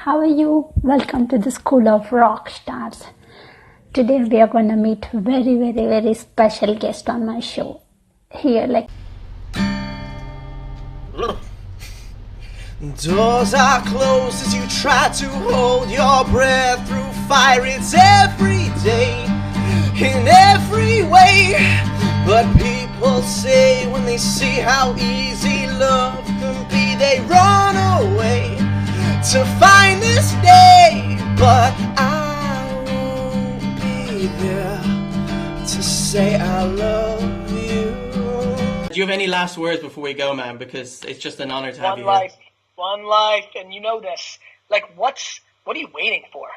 how are you? Welcome to the School of Rockstars. Today we are going to meet very special guest on my show. Here, Doors are closed as you try to hold your breath through fire. It's every day, in every way. But people say when they see how easy love can be, they run away to find this day. But I won't be there to say I love you. Do you have any last words before we go, man? Because it's just an honor to have you here. One life, and you know this. What are you waiting for?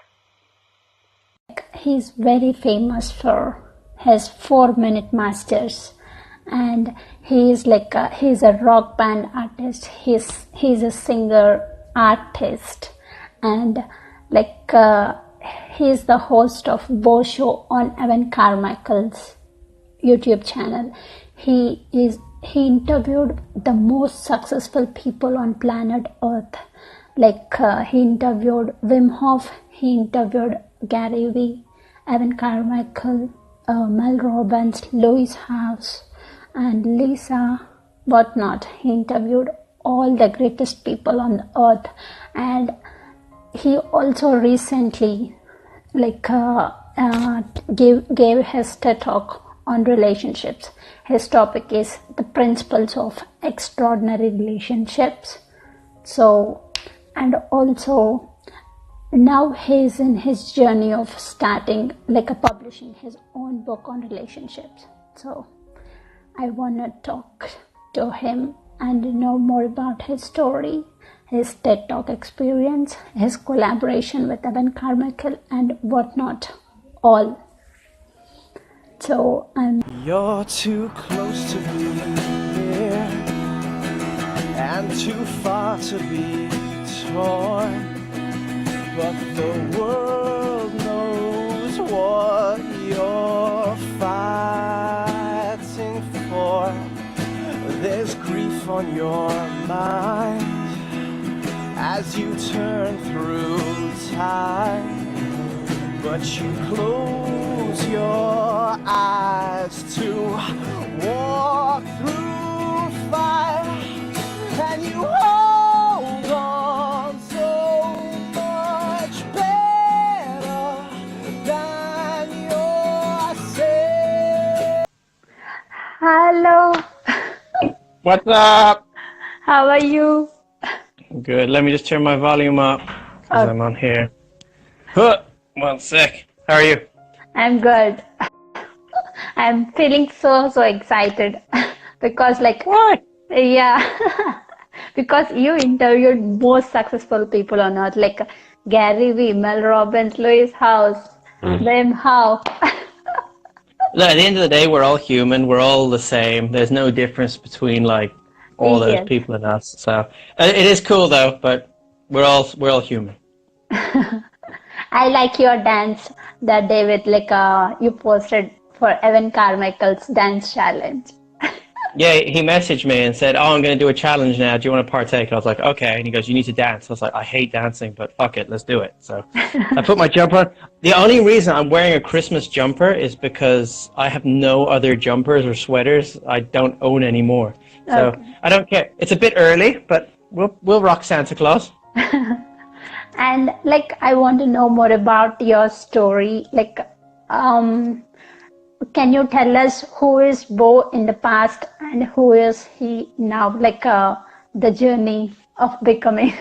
he's very famous for his 4-minute masters, and he's a rock band artist. He's a singer artist, and he's the host of Bo Show on Evan Carmichael's YouTube channel. He interviewed the most successful people on planet Earth. He interviewed Wim Hof, he interviewed Gary Vee, Evan Carmichael, Mel Robbins, Louis House, and Lisa whatnot. He interviewed all the greatest people on the earth, and he also recently gave his TED talk on relationships. His topic is the principles of extraordinary relationships. And also now he's in his journey of starting publishing his own book on relationships. So I want to talk to him and know more about his story, his TED Talk experience, his collaboration with Evan Carmichael, and whatnot, all. So You're too close to be here and too far to be torn, but the world knows what you're fighting for. There's grief on your mind as you turn through time, but you close your eyes to walk through fire, and you hold on so much better than yourself. hello, What's up? how are you? Good. Let me just turn my volume up because I'm on here. Huh. 1 sec. How are you? I'm good. I'm feeling so excited because Why? yeah, because you interviewed most successful people on earth, Gary Vee, Mel Robbins, Louis House, Wim Hof. Look, at the end of the day, we're all human. We're all the same. There's no difference between all those Yes. people and us. So it is cool though, but we're all human. I like your dance that day with you posted for Evan Carmichael's dance challenge. Yeah, he messaged me and said, "Oh, I'm going to do a challenge now. Do you want to partake?" And I was like, "Okay." And he goes, "You need to dance." I was like, "I hate dancing, but fuck it, let's do it." So I put my jumper on. The only reason I'm wearing a Christmas jumper is because I have no other jumpers or sweaters. I don't own any more. So Okay. I don't care. It's a bit early, but we'll rock Santa Claus. And I want to know more about your story. Can you tell us who is Bo in the past and who is he now? The journey of becoming.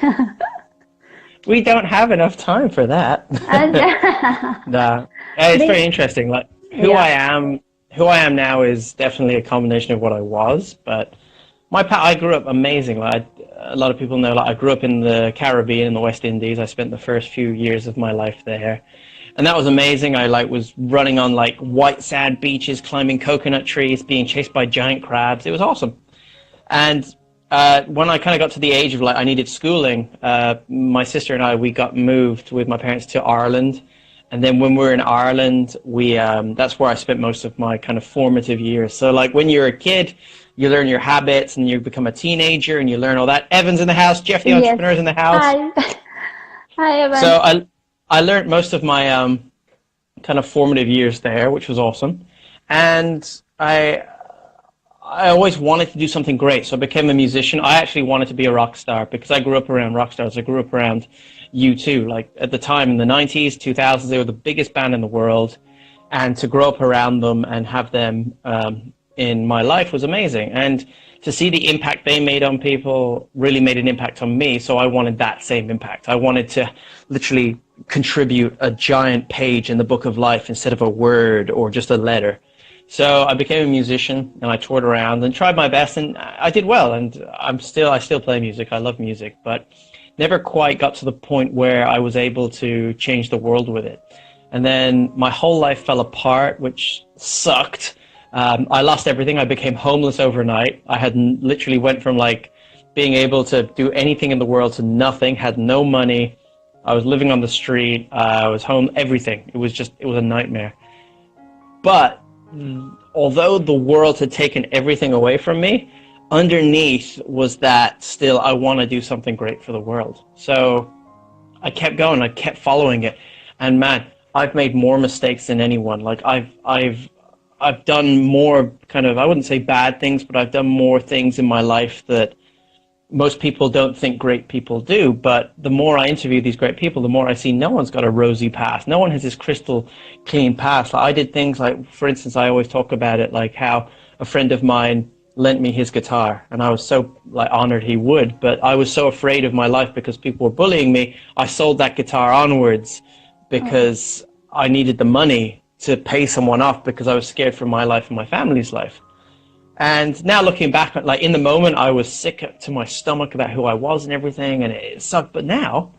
We don't have enough time for that. No, it's very interesting. Who I am now is definitely a combination of what I was. But I grew up amazing. A lot of people know. I grew up in the Caribbean, in the West Indies. I spent the first few years of my life there, and that was amazing. I was running on white sand beaches, climbing coconut trees, being chased by giant crabs. It was awesome. And when I kind of got to the age of I needed schooling, my sister and we got moved with my parents to Ireland. And then when we were in Ireland, that's where I spent most of my kind of formative years. So when you're a kid, you learn your habits and you become a teenager and you learn all that. Evan's in the house, Jeff the entrepreneur's in the house. Hi. I haven't. So I learned most of my kind of formative years there, which was awesome. And I always wanted to do something great, so I became a musician. I actually wanted to be a rock star because I grew up around rock stars. I grew up around U2. Like at the time in the 90s, 2000s, they were the biggest band in the world. And to grow up around them and have them in my life was amazing. And to see the impact they made on people really made an impact on me, so I wanted that same impact. I wanted to literally contribute a giant page in the book of life instead of a word or just a letter. So I became a musician and I toured around and tried my best, and I did well, and I still play music. I love music, but never quite got to the point where I was able to change the world with it. And then my whole life fell apart, which sucked. I lost everything. I became homeless overnight. I had literally went from like being able to do anything in the world to nothing, had no money. I was living on the street. I was home, everything. It was a nightmare. But although the world had taken everything away from me, underneath was that still I want to do something great for the world. So I kept going. I kept following it. And man, I've made more mistakes than anyone. Like I've done more kind of, I wouldn't say bad things, but I've done more things in my life that most people don't think great people do. But the more I interview these great people, the more I see no one's got a rosy past. No one has this crystal clean past. Like I did things like, for instance, I always talk about it, like how a friend of mine lent me his guitar, and I was so like honored he would, but I was so afraid of my life because people were bullying me. I sold that guitar onwards because I needed the money to pay someone off because I was scared for my life and my family's life. And now looking back, like in the moment, I was sick to my stomach about who I was and everything, and it sucked. But now,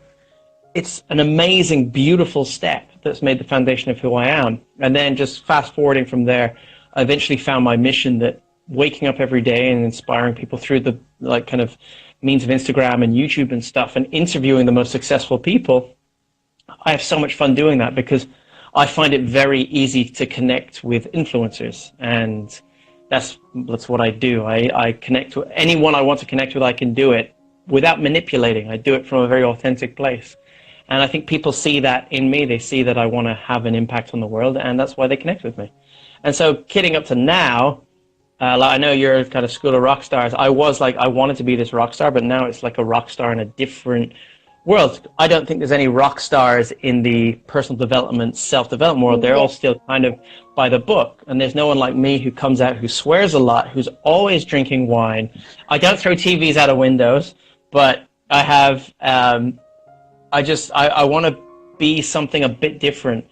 it's an amazing, beautiful step that's made the foundation of who I am. And then just fast forwarding from there, I eventually found my mission that waking up every day and inspiring people through the like kind of means of Instagram and YouTube and stuff, and interviewing the most successful people. I have so much fun doing that because I find it very easy to connect with influencers, and that's what I do. I connect with anyone I want to connect with. I can do it without manipulating. I do it from a very authentic place. And I think people see that in me. They see that I want to have an impact on the world, and that's why they connect with me. And so kidding up to now, like I know you're kind of school of rock stars. I wanted to be this rock star, but now it's like a rock star in a different world. I don't think there's any rock stars in the personal development, self-development world. They're all still kind of by the book. And there's no one like me who comes out, who swears a lot, who's always drinking wine. I don't throw TVs out of windows, but I have, I want to be something a bit different,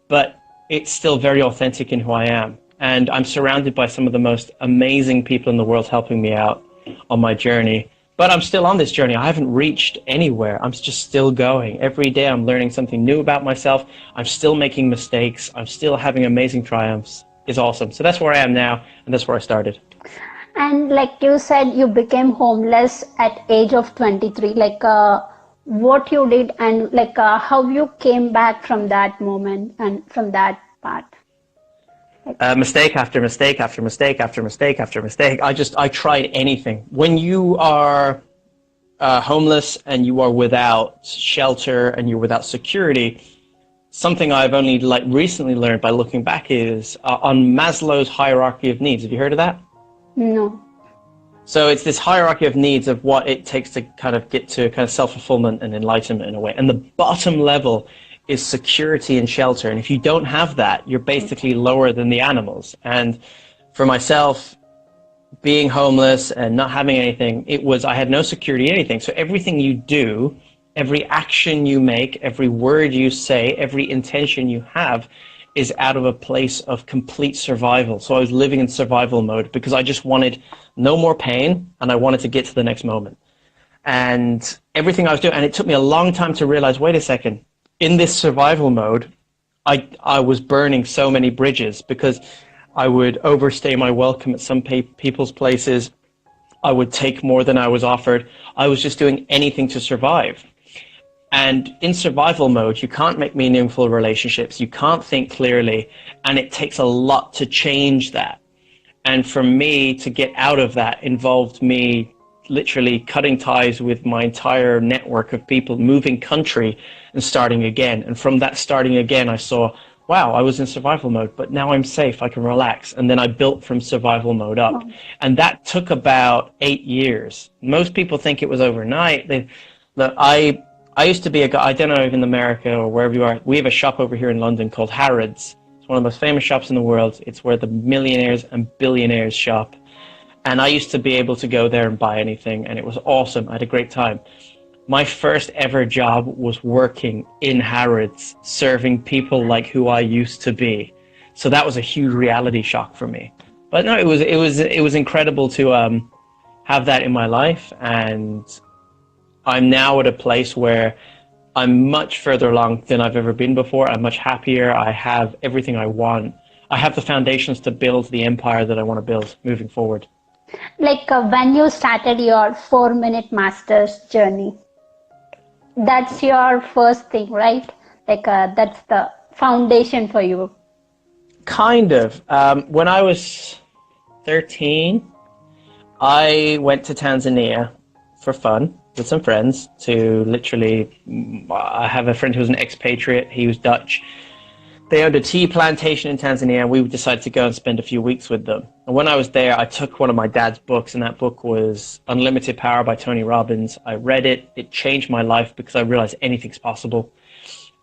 but it's still very authentic in who I am. And I'm surrounded by some of the most amazing people in the world helping me out on my journey. But I'm still on this journey. I haven't reached anywhere. I'm just still going. Every day I'm learning something new about myself. I'm still making mistakes. I'm still having amazing triumphs. It's awesome. So that's where I am now, and that's where I started. And like you said, you became homeless at age of 23. Like what you did and like how you came back from that moment and from that part. Mistake after mistake after mistake after mistake after mistake. I tried anything. When you are homeless and you are without shelter and you're without security, something I've only like recently learned by looking back is on Maslow's hierarchy of needs. Have you heard of that? No. So it's this hierarchy of needs of what it takes to kind of get to kind of self-fulfillment and enlightenment in a way. And the bottom level is security and shelter. And if you don't have that, you're basically lower than the animals. And for myself, being homeless and not having anything, I had no security, anything. So everything you do, every action you make, every word you say, every intention you have is out of a place of complete survival. So I was living in survival mode because I just wanted no more pain and I wanted to get to the next moment. And everything I was doing, and it took me a long time to realize, wait a second, in this survival mode, I was burning so many bridges because I would overstay my welcome at some people's places. I would take more than I was offered. I was just doing anything to survive. And in survival mode, you can't make meaningful relationships. You can't think clearly. And it takes a lot to change that. And for me to get out of that involved me literally cutting ties with my entire network of people, moving country and starting again. And from that starting again, I saw, wow, I was in survival mode, but now I'm safe, I can relax. And then I built from survival mode up. And that took about 8 years. Most people think it was overnight. I used to be a guy, I don't know if in America or wherever you are, we have a shop over here in London called Harrods. It's one of the most famous shops in the world. It's where the millionaires and billionaires shop. And I used to be able to go there and buy anything, and it was awesome. I had a great time. My first ever job was working in Harrods, serving people like who I used to be. So that was a huge reality shock for me. But no, it was incredible to have that in my life, and I'm now at a place where I'm much further along than I've ever been before. I'm much happier. I have everything I want. I have the foundations to build the empire that I want to build moving forward. Like when you started your 4-minute masters journey, that's your first thing, right? Like that's the foundation for you. Kind of. When I was 13, I went to Tanzania for fun with some friends to literally, I have a friend who was an expatriate. He was Dutch. They owned a tea plantation in Tanzania, and we decided to go and spend a few weeks with them. And when I was there, I took one of my dad's books, and that book was Unlimited Power by Tony Robbins. I read it. It changed my life because I realized anything's possible.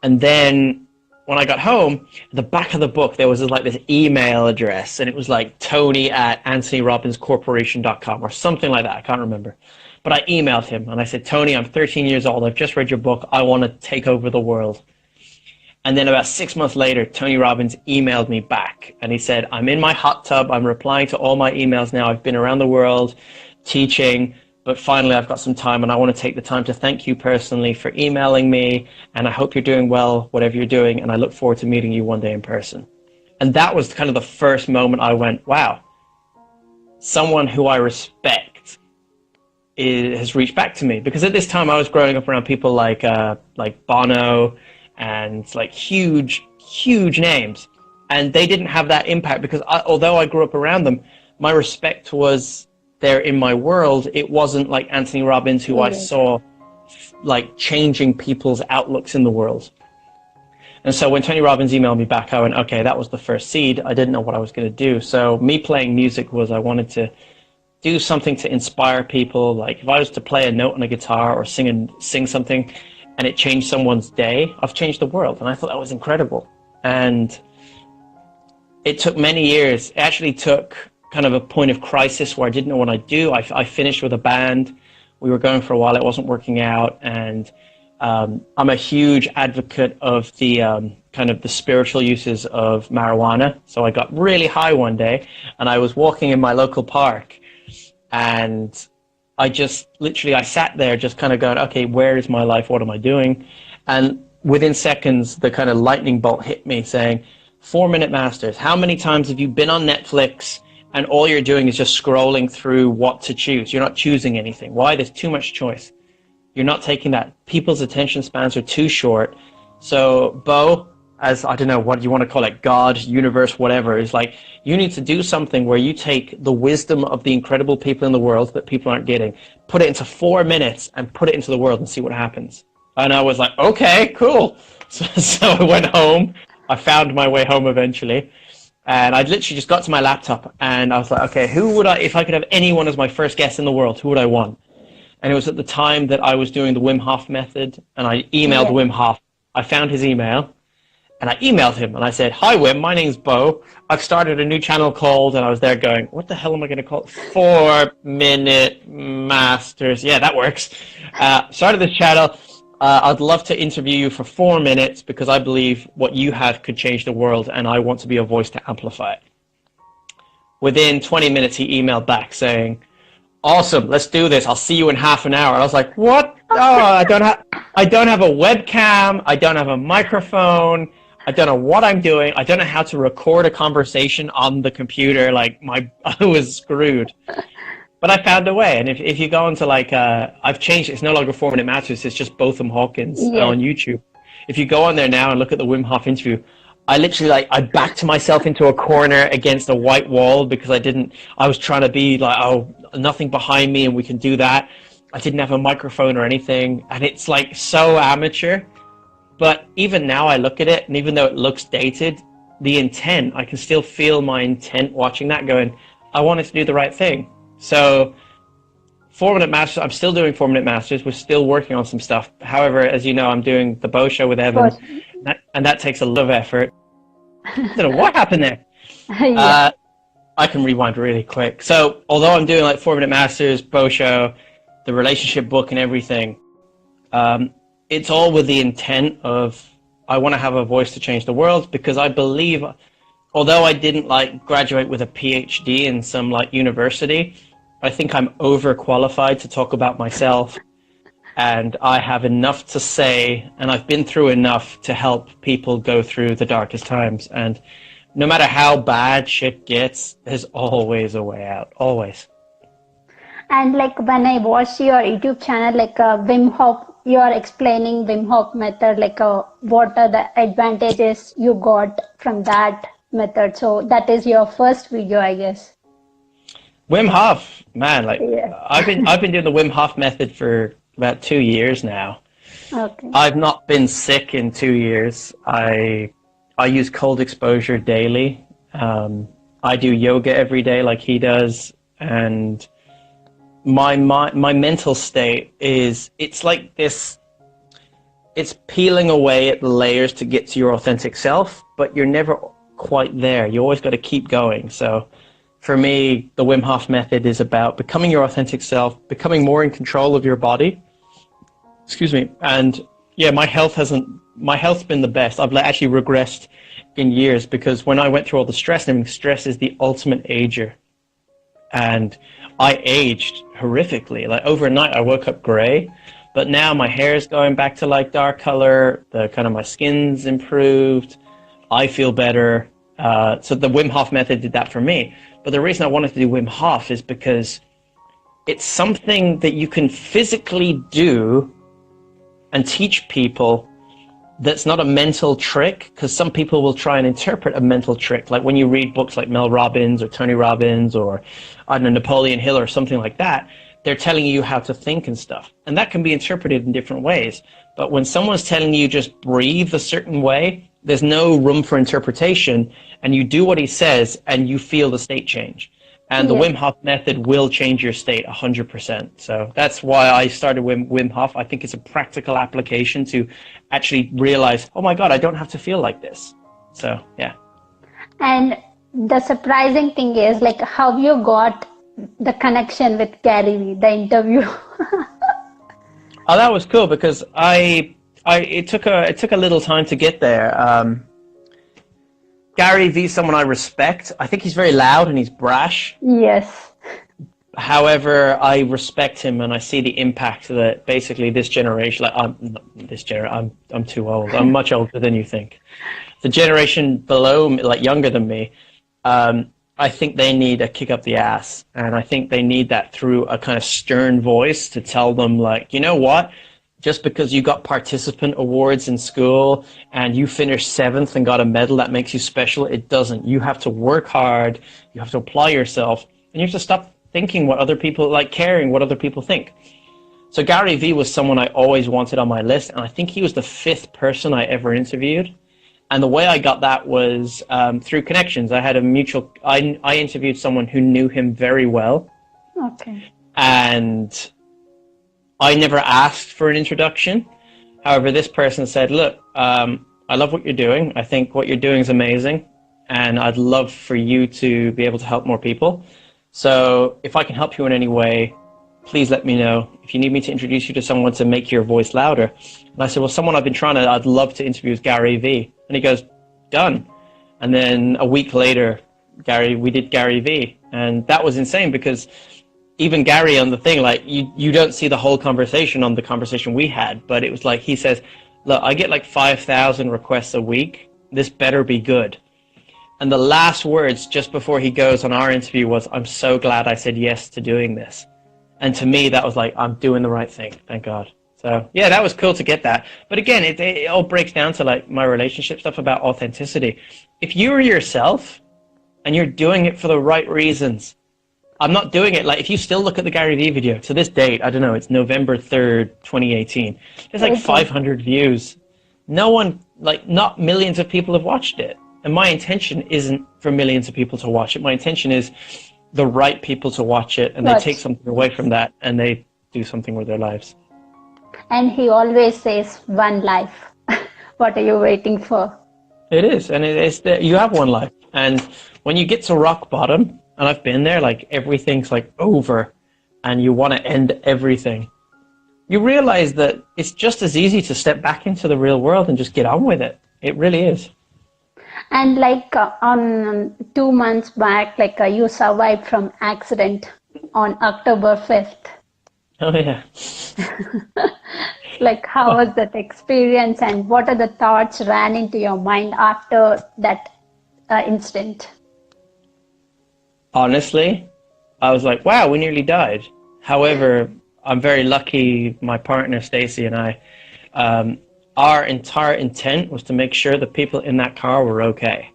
And then when I got home, at the back of the book, there was like this email address, and it was like tony@anthonyrobbinscorporation.com or something like that. I can't remember. But I emailed him, and I said, Tony, I'm 13 years old. I've just read your book. I want to take over the world. And then about 6 months later, Tony Robbins emailed me back, and he said, I'm in my hot tub. I'm replying to all my emails now. I've been around the world teaching, but finally I've got some time, and I want to take the time to thank you personally for emailing me, and I hope you're doing well, whatever you're doing, and I look forward to meeting you one day in person. And that was kind of the first moment I went, wow, someone who I respect has reached back to me. Because at this time I was growing up around people like Bono, and like huge names, and they didn't have that impact because although I grew up around them, my respect was there in my world. It wasn't like Anthony Robbins, who I saw like changing people's outlooks in the world. And so when Tony Robbins emailed me back, I went, okay, that was the first seed. I didn't know what I was going to do. So me playing music was, I wanted to do something to inspire people. Like if I was to play a note on a guitar or sing something, and it changed someone's day, I've changed the world. And I thought that was incredible. And it took many years. It actually took kind of a point of crisis where I didn't know what I'd do. I finished with a band. We were going for a while. It wasn't working out. And I'm a huge advocate of the kind of the spiritual uses of marijuana. So I got really high one day, and I was walking in my local park, and I sat there just kind of going, okay, where is my life? What am I doing? And within seconds, the kind of lightning bolt hit me saying, 4-minute masters, how many times have you been on Netflix and all you're doing is just scrolling through what to choose? You're not choosing anything. Why? There's too much choice. You're not taking that. People's attention spans are too short. So Bo, as I don't know what you want to call it, God, universe, whatever, is like, you need to do something where you take the wisdom of the incredible people in the world that people aren't getting, put it into 4 minutes and put it into the world and see what happens. And I was like, okay, cool. So I went home. I found my way home eventually. And I literally just got to my laptop and I was like, okay, if I could have anyone as my first guest in the world, who would I want? And it was at the time that I was doing the Wim Hof method, and I emailed Wim Hof. I found his email. And I emailed him and I said, hi, Wim, my name's Bo. I've started a new channel called, and I was there going, what the hell am I going to call it? 4-minute masters. Yeah, that works. Started this channel. I'd love to interview you for 4 minutes because I believe what you have could change the world, and I want to be a voice to amplify it. Within 20 minutes, he emailed back saying, awesome, let's do this. I'll see you in half an hour. And I was like, what? Oh, I don't have a webcam. I don't have a microphone. I don't know what I'm doing. I don't know how to record a conversation on the computer. Like I was screwed. But I found a way. And if you go into like, I've changed it. It's no longer 4-minute masters. It's just Bo Hawkins on YouTube. If you go on there now and look at the Wim Hof interview, I literally I backed myself into a corner against a white wall because I was trying to be like, oh, nothing behind me and we can do that. I didn't have a microphone or anything. And it's like so amateur. But even now I look at it, and even though it looks dated, the intent, I can still feel my intent watching that going, I wanted to do the right thing. So 4-Minute Masters, I'm still doing 4-Minute Masters. We're still working on some stuff. However, as you know, I'm doing the Bo Show with Evan, and that takes a lot of effort. I don't know what happened there. Yeah. I can rewind really quick. So although I'm doing like 4-Minute Masters, Bo Show, the relationship book and everything, it's all with the intent of I want to have a voice to change the world, because I believe, although I didn't graduate with a PhD in some university, I think I'm overqualified to talk about myself, and I have enough to say, and I've been through enough to help people go through the darkest times. And no matter how bad shit gets, there's always a way out, always. And when I watched your YouTube channel, Wim Hof, you are explaining Wim Hof method, what are the advantages you got from that method. So that is your first video, I guess. Wim Hof, man, I've been doing the Wim Hof method for about 2 years now. Okay. I've not been sick in 2 years. I use cold exposure daily. I do yoga every day like he does, and my mental state is, it's like this, it's peeling away at the layers to get to your authentic self, but you're never quite there. You always got to keep going. So for me, the Wim Hof method is about becoming your authentic self, becoming more in control of your body. Excuse me. And yeah, my health's been the best. I've actually regressed in years, because when I went through all the stress and everything, stress is the ultimate ager. And I aged horrifically. Overnight, I woke up gray, but now my hair is going back to dark color. My skin's improved. I feel better. So the Wim Hof method did that for me. But the reason I wanted to do Wim Hof is because it's something that you can physically do and teach people. That's not a mental trick, because some people will try and interpret a mental trick. Like when you read books like Mel Robbins or Tony Robbins or, I don't know, Napoleon Hill or something like that, they're telling you how to think and stuff. And that can be interpreted in different ways. But when someone's telling you just breathe a certain way, there's no room for interpretation, and you do what he says and you feel the state change. And the Wim Hof method will change your state 100%. So that's why I started Wim Hof. I think it's a practical application to actually realize, oh my God, I don't have to feel like this. So, yeah. And the surprising thing is, how you got the connection with Gary Vee, the interview. Oh, that was cool, because it took a little time to get there. Gary Vee is someone I respect. I think he's very loud and he's brash. Yes. However, I respect him, and I see the impact that basically this generation, I'm too old. I'm much older than you think. The generation below me, younger than me, I think they need a kick up the ass. And I think they need that through a kind of stern voice to tell them, you know what? Just because you got participant awards in school and you finished 7th and got a medal, that makes you special. It doesn't. You have to work hard. You have to apply yourself. And you have to stop thinking what other people, caring what other people think. So Gary Vee was someone I always wanted on my list. And I think he was the 5th person I ever interviewed. And the way I got that was through connections. I had a mutual, I interviewed someone who knew him very well. Okay. And I never asked for an introduction. However, this person said, look, I love what you're doing. I think what you're doing is amazing. And I'd love for you to be able to help more people. So if I can help you in any way, please let me know. If you need me to introduce you to someone to make your voice louder. And I said, well, someone I'd love to interview is Gary Vee. And he goes, done. And then a week later, we did Gary Vee. And that was insane, because even Gary on the thing, you don't see the whole conversation on the conversation we had, but it was he says, look, I get 5,000 requests a week. This better be good. And the last words just before he goes on our interview was, I'm so glad I said yes to doing this. And to me, that was I'm doing the right thing. Thank God. So yeah, that was cool to get that. But again, it all breaks down to like my relationship stuff about authenticity. If you're yourself and you're doing it for the right reasons, I'm not doing it like if you still look at the Gary Vee video to this date, I don't know, it's November 3rd, 2018. There's like 500 views. No one, like not millions of people have watched it. And my intention isn't for millions of people to watch it. My intention is the right people to watch it and they take something away from that and they do something with their lives. And he always says, one life. What are you waiting for? It is. And it's that you have one life. And when you get to rock bottom, and I've been there, like everything's like over and you want to end everything, you realize that it's just as easy to step back into the real world and just get on with it. It really is. And like on 2 months back, like you survived from accident on October 5th. Oh, yeah. Like, how was that experience and what are the thoughts ran into your mind after that incident? Honestly, I was like, wow, we nearly died. However, I'm very lucky my partner, Stacy, and I, our entire intent was to make sure the people in that car were okay.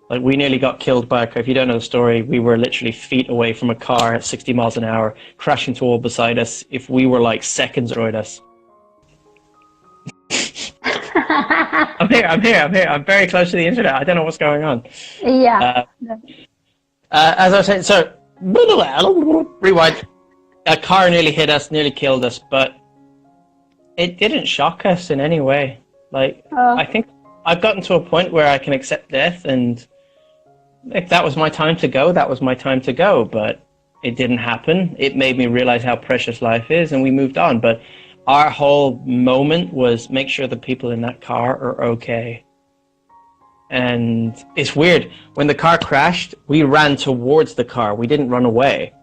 Like, we nearly got killed by a car. If you don't know the story, we were literally feet away from a car at 60 miles an hour, crashing to a wall beside us. If we were like seconds ahead of us. I'm here. I'm very close to the internet. I don't know what's going on. Yeah. As I was saying, so, rewind. A car nearly hit us, nearly killed us, but it didn't shock us in any way. Like, I think I've gotten to a point where I can accept death, and if that was my time to go, that was my time to go, but it didn't happen. It made me realize how precious life is, and we moved on. But our whole moment was make sure the people in that car are okay. And it's weird. When the car crashed, we ran towards the car. We didn't run away.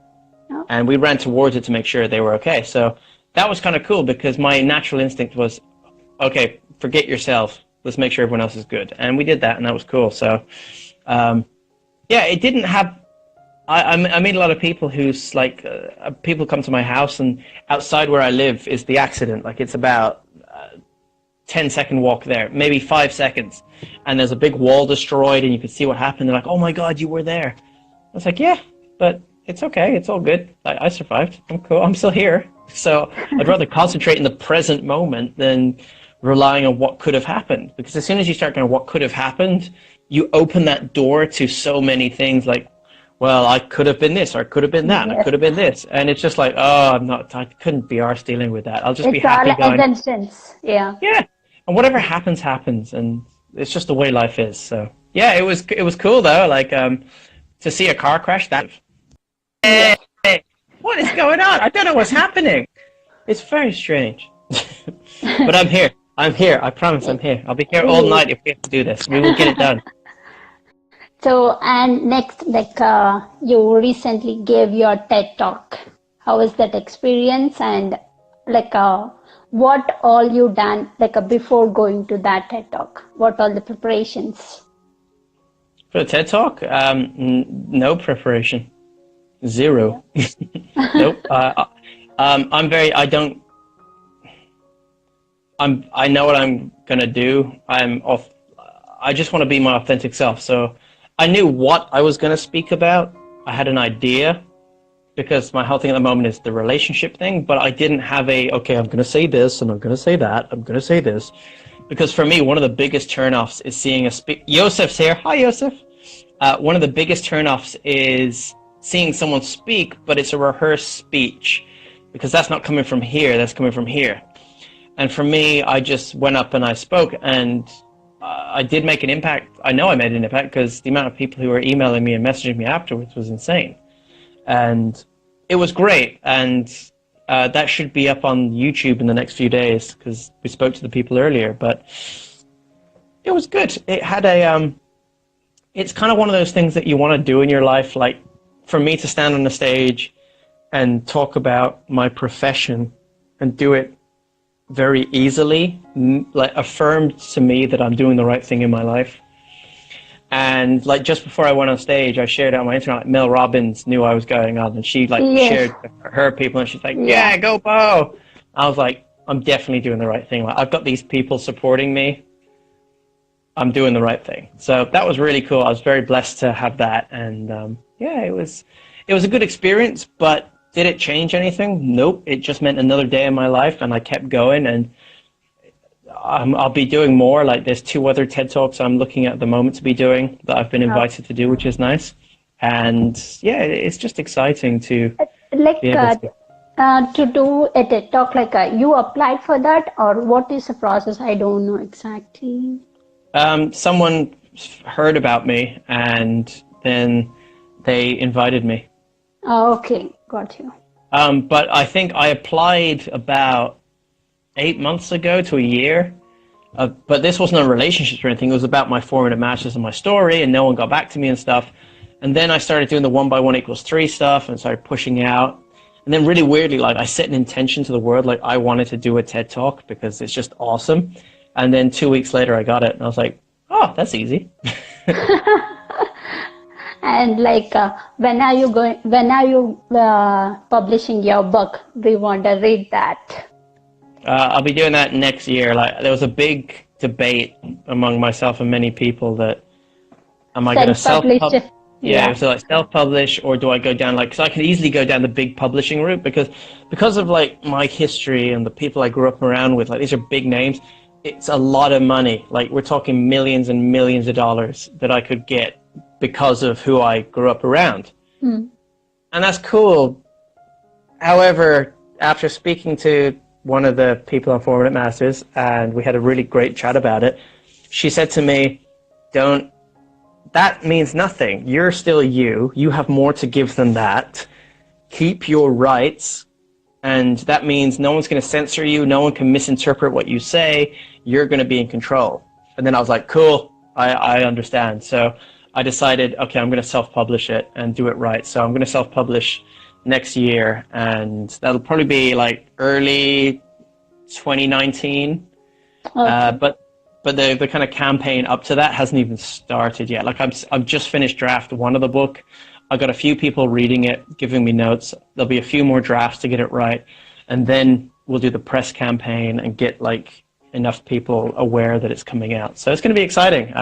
Oh. And we ran towards it to make sure they were okay. So that was kind of cool because my natural instinct was, okay, forget yourself. Let's make sure everyone else is good. And we did that, and that was cool. So, yeah, it didn't have... I meet a lot of people who's like... people come to my house, and outside where I live is the accident. Like, it's about 10-second walk there, maybe 5 seconds. And there's a big wall destroyed, and you can see what happened. They're like, oh, my God, you were there. I was like, yeah, but it's okay. It's all good. I survived. I'm cool. I'm still here. So I'd rather concentrate in the present moment than relying on what could have happened. Because as soon as you start going, what could have happened, you open that door to so many things like, well, I could have been this, or I could have been that, and I could have been this. And it's just like, oh, I couldn't be arsed dealing with that. I'll just be happy going. It's all existence. Yeah. Yeah. And whatever happens, happens. And it's just the way life is. So, yeah, it was cool, though. Like, to see a car crash, that... Hey, what is going on? I don't know what's happening. It's very strange. But I'm here. I'm here. I promise I'm here. I'll be here all night if we have to do this. We will get it done. So, and next, like, you recently gave your TED Talk. How was that experience? And, like, what all you done, like, before going to that TED Talk? What all the preparations? For the TED Talk? No preparation. Zero. Nope. I know what I'm gonna do. I just want to be my authentic self. So I knew what I was gonna speak about. I had an idea because my whole thing at the moment is the relationship thing, but I didn't have okay, I'm gonna say this and I'm gonna say that, I'm gonna say this. Because for me, one of the biggest turnoffs is seeing Yosef's here. Hi, Yosef. One of the biggest turnoffs is seeing someone speak, but it's a rehearsed speech, because that's not coming from here, that's coming from here. And for me, I just went up and I spoke, and I did make an impact. I know I made an impact because the amount of people who were emailing me and messaging me afterwards was insane. And it was great, and that should be up on YouTube in the next few days, because we spoke to the people earlier, but it was good. It had it's kind of one of those things that you want to do in your life, like for me to stand on the stage and talk about my profession and do it very easily, like affirmed to me that I'm doing the right thing in my life. And like just before I went on stage, I shared it on my Instagram, like Mel Robbins knew I was going on, and she like shared her people, and she's like, yeah, go Bo. I was like, I'm definitely doing the right thing. Like, I've got these people supporting me. I'm doing the right thing. So that was really cool. I was very blessed to have that. And yeah, it was a good experience, but did it change anything? Nope. It just meant another day in my life, and I kept going. And I'll be doing more. Like, there's 2 other TED Talks I'm looking at the moment to be doing that I've been invited to do, which is nice. And yeah, it's just exciting to like be able to do a TED Talk. Like you applied for that, or what is the process? I don't know exactly. Someone heard about me, and then they invited me. Oh, okay, got you. But I think I applied about 8 months ago to a year. But this wasn't on relationships or anything. It was about my 4-minute matches and my story, and no one got back to me and stuff. And then I started doing the 1 by 1 equals 3 stuff and started pushing out. And then really weirdly, like, I set an intention to the world, like I wanted to do a TED Talk because it's just awesome. And then 2 weeks later I got it, and I was like, oh, that's easy. And like, when are you publishing your book? We want to read that. I'll be doing that next year. Like, there was a big debate among myself and many people that, am I going to self-publish? Yeah, so like self-publish, or do I go down, like, because I can easily go down the big publishing route because of like my history and the people I grew up around with. Like, these are big names. It's a lot of money. Like, we're talking millions and millions of dollars that I could get because of who I grew up around. And that's cool. However, after speaking to one of the people on 4-Minute Masters, and we had a really great chat about it, she said to me, that means nothing. You're still you. You have more to give than that. Keep your rights. And that means no one's going to censor you. No one can misinterpret what you say. You're going to be in control. And then I was like, cool, I understand. So I decided, okay, I'm going to self-publish it and do it right. So I'm going to self-publish next year, and that'll probably be like early 2019. Okay. But the kind of campaign up to that hasn't even started yet. Like, I've just finished draft 1 of the book. I got a few people reading it, giving me notes. There'll be a few more drafts to get it right, and then we'll do the press campaign and get like enough people aware that it's coming out. So it's going to be exciting.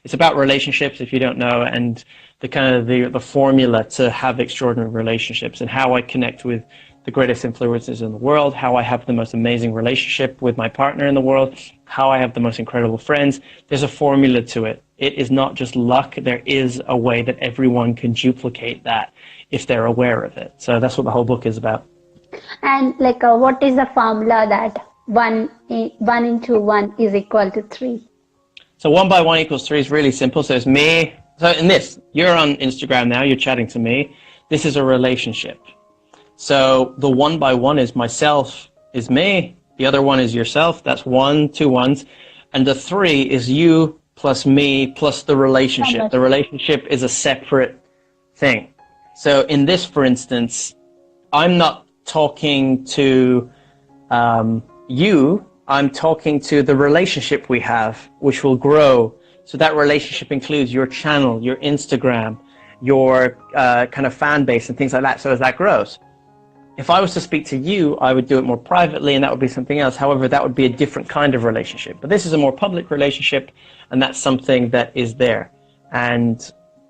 It's about relationships, if you don't know, and the kind of the formula to have extraordinary relationships, and how I connect with the greatest influencers in the world, how I have the most amazing relationship with my partner in the world, how I have the most incredible friends. There's a formula to it. It is not just luck. There is a way that everyone can duplicate that if they're aware of it. So that's what the whole book is about. And like, what is the formula that 1 into 1 is equal to 3? So 1 by 1 equals 3 is really simple. So it's me. So in this, you're on Instagram now, you're chatting to me. This is a relationship. So the 1 by 1 is myself is me. The other 1 is yourself. That's 1, 2 ones. And the 3 is you plus me plus the relationship. The relationship is a separate thing. So in this, for instance, I'm not talking to you. I'm talking to the relationship we have, which will grow. So that relationship includes your channel, your Instagram, your kind of fan base and things like that. So as that grows, if I was to speak to you, I would do it more privately, and that would be something else. However, that would be a different kind of relationship. But this is a more public relationship, and that's something that is there. And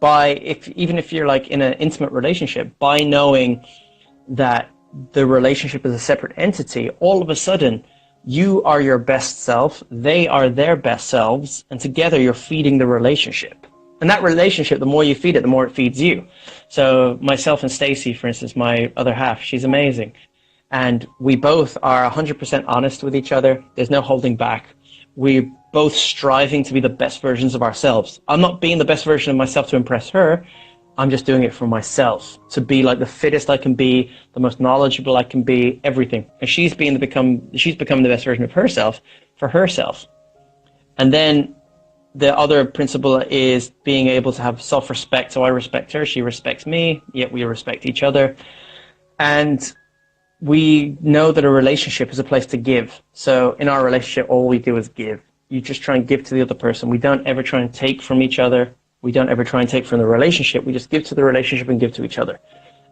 even if you're like in an intimate relationship, by knowing that the relationship is a separate entity, all of a sudden, you are your best self, they are their best selves, and together you're feeding the relationship. And that relationship, the more you feed it, the more it feeds you. So myself and Stacy, for instance, my other half, she's amazing. And we both are 100% honest with each other. There's no holding back. We're both striving to be the best versions of ourselves. I'm not being the best version of myself to impress her. I'm just doing it for myself, to be like the fittest I can be, the most knowledgeable I can be, everything. And she's become the best version of herself for herself. And then the other principle is being able to have self-respect. So I respect her, she respects me, yet we respect each other. And we know that a relationship is a place to give. So in our relationship, all we do is give. You just try and give to the other person. We don't ever try and take from each other. We don't ever try and take from the relationship. We just give to the relationship and give to each other.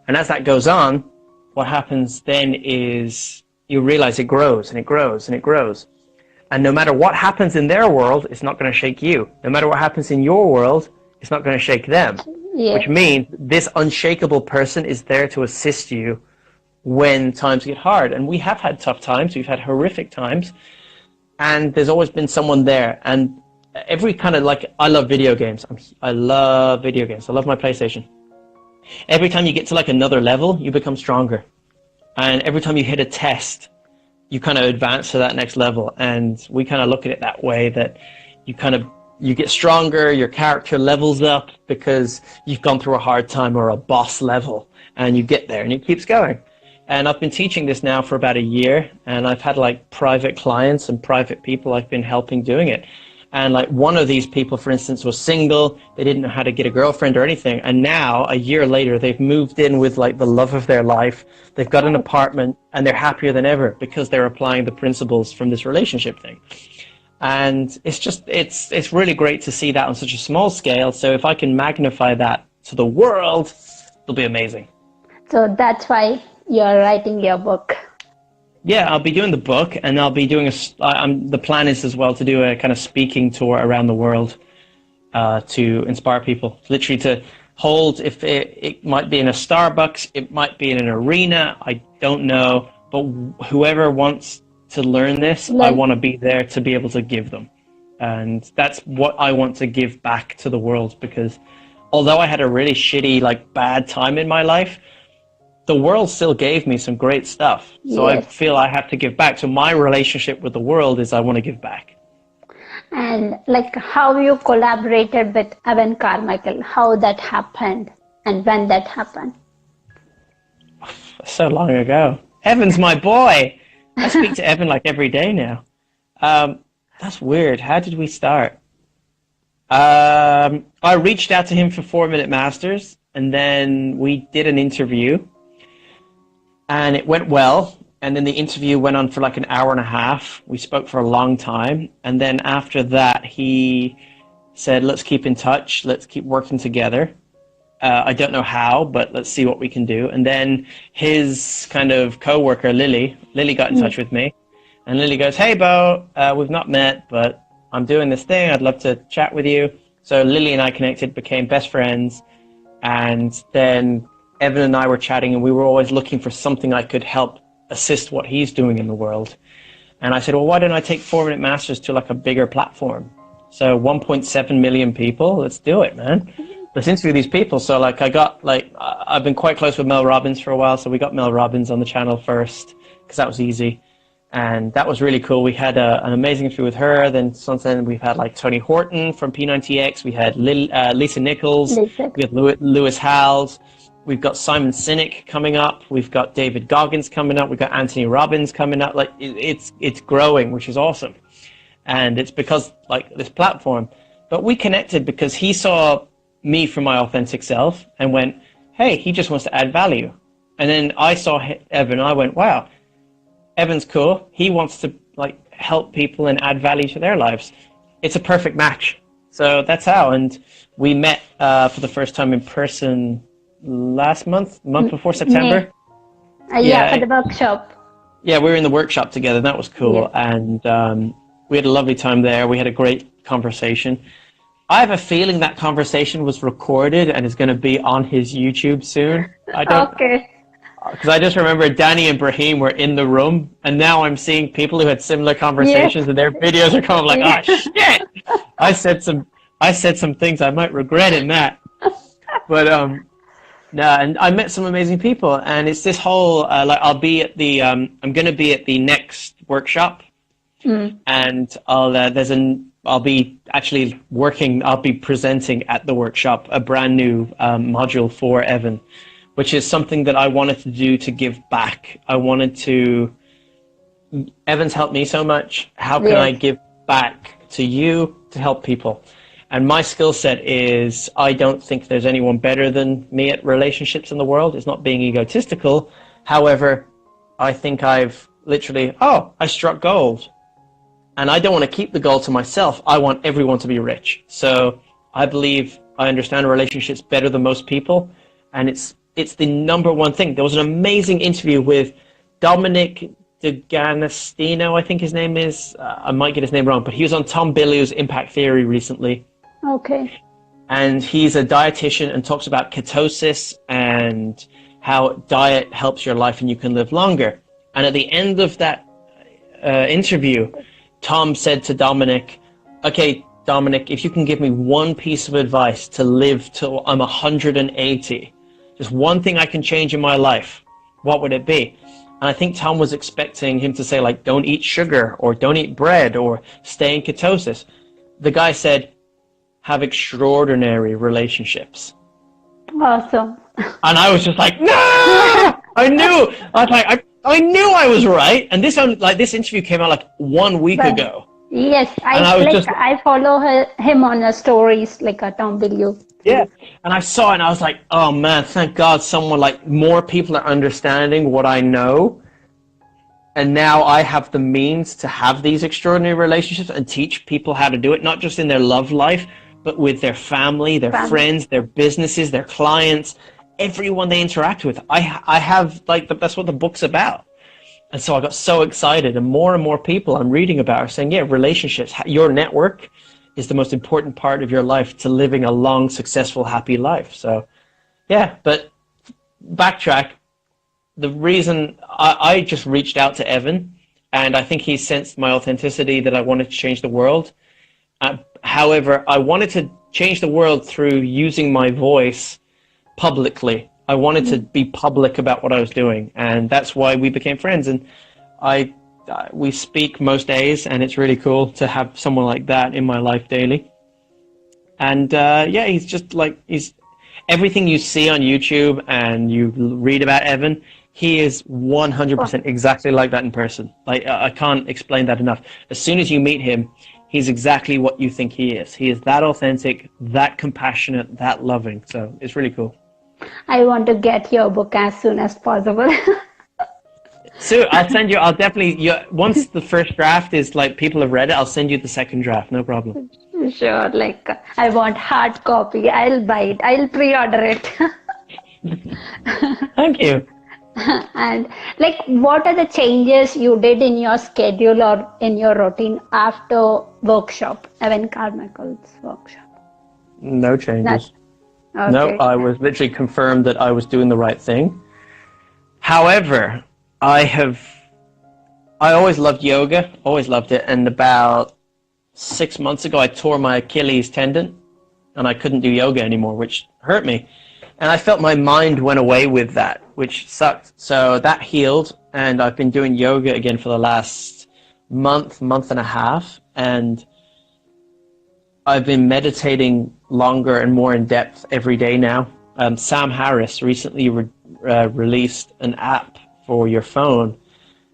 And as that goes on, what happens then is you realize it grows and it grows and it grows. And no matter what happens in their world, it's not going to shake you. No matter what happens in your world, it's not going to shake them. Yeah. Which means this unshakable person is there to assist you when times get hard. And we have had tough times. We've had horrific times. And there's always been someone there. And every kind of like, I love video games. I love video games. I love my PlayStation. Every time you get to like another level, you become stronger. And every time you hit a test, you kind of advance to that next level. And we kind of look at it that way, that you get stronger, your character levels up because you've gone through a hard time or a boss level, and you get there and it keeps going. And I've been teaching this now for about a year, and I've had like private clients and private people I've been helping doing it. And like one of these people, for instance, was single. They didn't know how to get a girlfriend or anything. And now, a year later, they've moved in with like the love of their life. They've got an apartment and they're happier than ever because they're applying the principles from this relationship thing. And it's really great to see that on such a small scale. So if I can magnify that to the world, it'll be amazing. So that's why you're writing your book. Yeah, I'll be doing the book, and I'll be doing the plan is as well to do a kind of speaking tour around the world to inspire people. Literally to hold, if it might be in a Starbucks, it might be in an arena, I don't know. But whoever wants to learn this, I want to be there to be able to give them. And that's what I want to give back to the world, because although I had a really shitty, like bad time in my life, the world still gave me some great stuff. So yes. I feel I have to give back. So my relationship with the world is I want to give back. And like how you collaborated with Evan Carmichael, how that happened and when that happened? So long ago. Evan's my boy. I speak to Evan like every day now. That's weird. How did we start? I reached out to him for 4-Minute Masters, and then we did an interview. And it went well, and then the interview went on for like an hour and a half. We spoke for a long time, and then after that, he said, let's keep in touch, let's keep working together. I don't know how, but let's see what we can do. And then his kind of co-worker, Lily got in touch with me, and Lily goes, hey, Bo, we've not met, but I'm doing this thing, I'd love to chat with you. So Lily and I connected, became best friends, and then Evan and I were chatting, and we were always looking for something I could help assist what he's doing in the world. And I said, well, why don't I take 4-Minute Masters to like a bigger platform? So 1.7 million people, let's do it, man. Let's interview these people. So like I've been quite close with Mel Robbins for a while. So we got Mel Robbins on the channel first because that was easy. And that was really cool. We had an amazing interview with her. Then something we've had like Tony Horton from P90X. We had Lisa Nichols. We had Lewis Howells. We've got Simon Sinek coming up. We've got David Goggins coming up. We've got Anthony Robbins coming up. Like it's growing, which is awesome. And it's because like this platform. But we connected because he saw me from my authentic self and went, hey, he just wants to add value. And then I saw Evan and I went, wow, Evan's cool. He wants to like help people and add value to their lives. It's a perfect match. So that's how. And we met for the first time in person last month before September. Yeah, for the workshop. Yeah, we were in the workshop together. That was cool. Yeah. And we had a lovely time there. We had a great conversation. I have a feeling that conversation was recorded and is going to be on his YouTube soon. Okay. Because I just remember Danny and Brahim were in the room, and now I'm seeing people who had similar conversations, and their videos are coming like, oh shit! I said some things I might regret in that. But no, and I met some amazing people, and it's this whole like I'll be at the I'm going to be at the next workshop, and I'll be actually working. I'll be presenting at the workshop a brand new module for Evan, which is something that I wanted to do to give back. I wanted to. Evan's helped me so much. How can I give back to you to help people? And my skill set is, I don't think there's anyone better than me at relationships in the world. It's not being egotistical. However, I think I've literally, I struck gold. And I don't want to keep the gold to myself. I want everyone to be rich. So I believe I understand relationships better than most people. And it's the number one thing. There was an amazing interview with Dominic D'Agostino, I think his name is. I might get his name wrong, but he was on Tom Bilyeu's Impact Theory recently. Okay. And he's a dietitian and talks about ketosis and how diet helps your life and you can live longer. And at the end of that interview, Tom said to Dominic, okay, Dominic, if you can give me one piece of advice to live till I'm 180, just one thing I can change in my life, what would it be? And I think Tom was expecting him to say, like, don't eat sugar or don't eat bread or stay in ketosis. The guy said, have extraordinary relationships. Awesome. And I was just like, no! I knew. I was like, I knew I was right. And this interview came out like 1 week ago. Yes, I follow him on the stories, like Tom Bilyeu. Yeah, and I saw it and I was like, oh man, thank God someone, like, more people are understanding what I know. And now I have the means to have these extraordinary relationships and teach people how to do it, not just in their love life, but with their family, their friends, their businesses, their clients, everyone they interact with. I have, like, that's what the book's about. And so I got so excited, and more people I'm reading about are saying, yeah, relationships, your network is the most important part of your life to living a long, successful, happy life. So, yeah, but backtrack. The reason I just reached out to Evan, and I think he sensed my authenticity that I wanted to change the world. However, I wanted to change the world through using my voice publicly. I wanted to be public about what I was doing, and that's why we became friends. And we speak most days, and it's really cool to have someone like that in my life daily. And yeah, he's just like, he's everything you see on YouTube and you read about Evan. He is 100% exactly like that in person. Like, I can't explain that enough. As soon as you meet him, he's exactly what you think he is. He is that authentic, that compassionate, that loving. So it's really cool. I want to get your book as soon as possible. So I'll definitely, once the first draft is, like, people have read it, I'll send you the second draft, no problem. Sure, like, I want hard copy. I'll buy it. I'll pre-order it. Thank you. And, like, what are the changes you did in your schedule or in your routine after workshop, Evan Carmichael's workshop? No changes. Okay. No, I was literally confirmed that I was doing the right thing. However, I always loved yoga, always loved it. And about 6 months ago, I tore my Achilles tendon and I couldn't do yoga anymore, which hurt me. And I felt my mind went away with that, which sucked. So that healed, and I've been doing yoga again for the last month and a half. And I've been meditating longer and more in depth every day now. Sam Harris recently released an app for your phone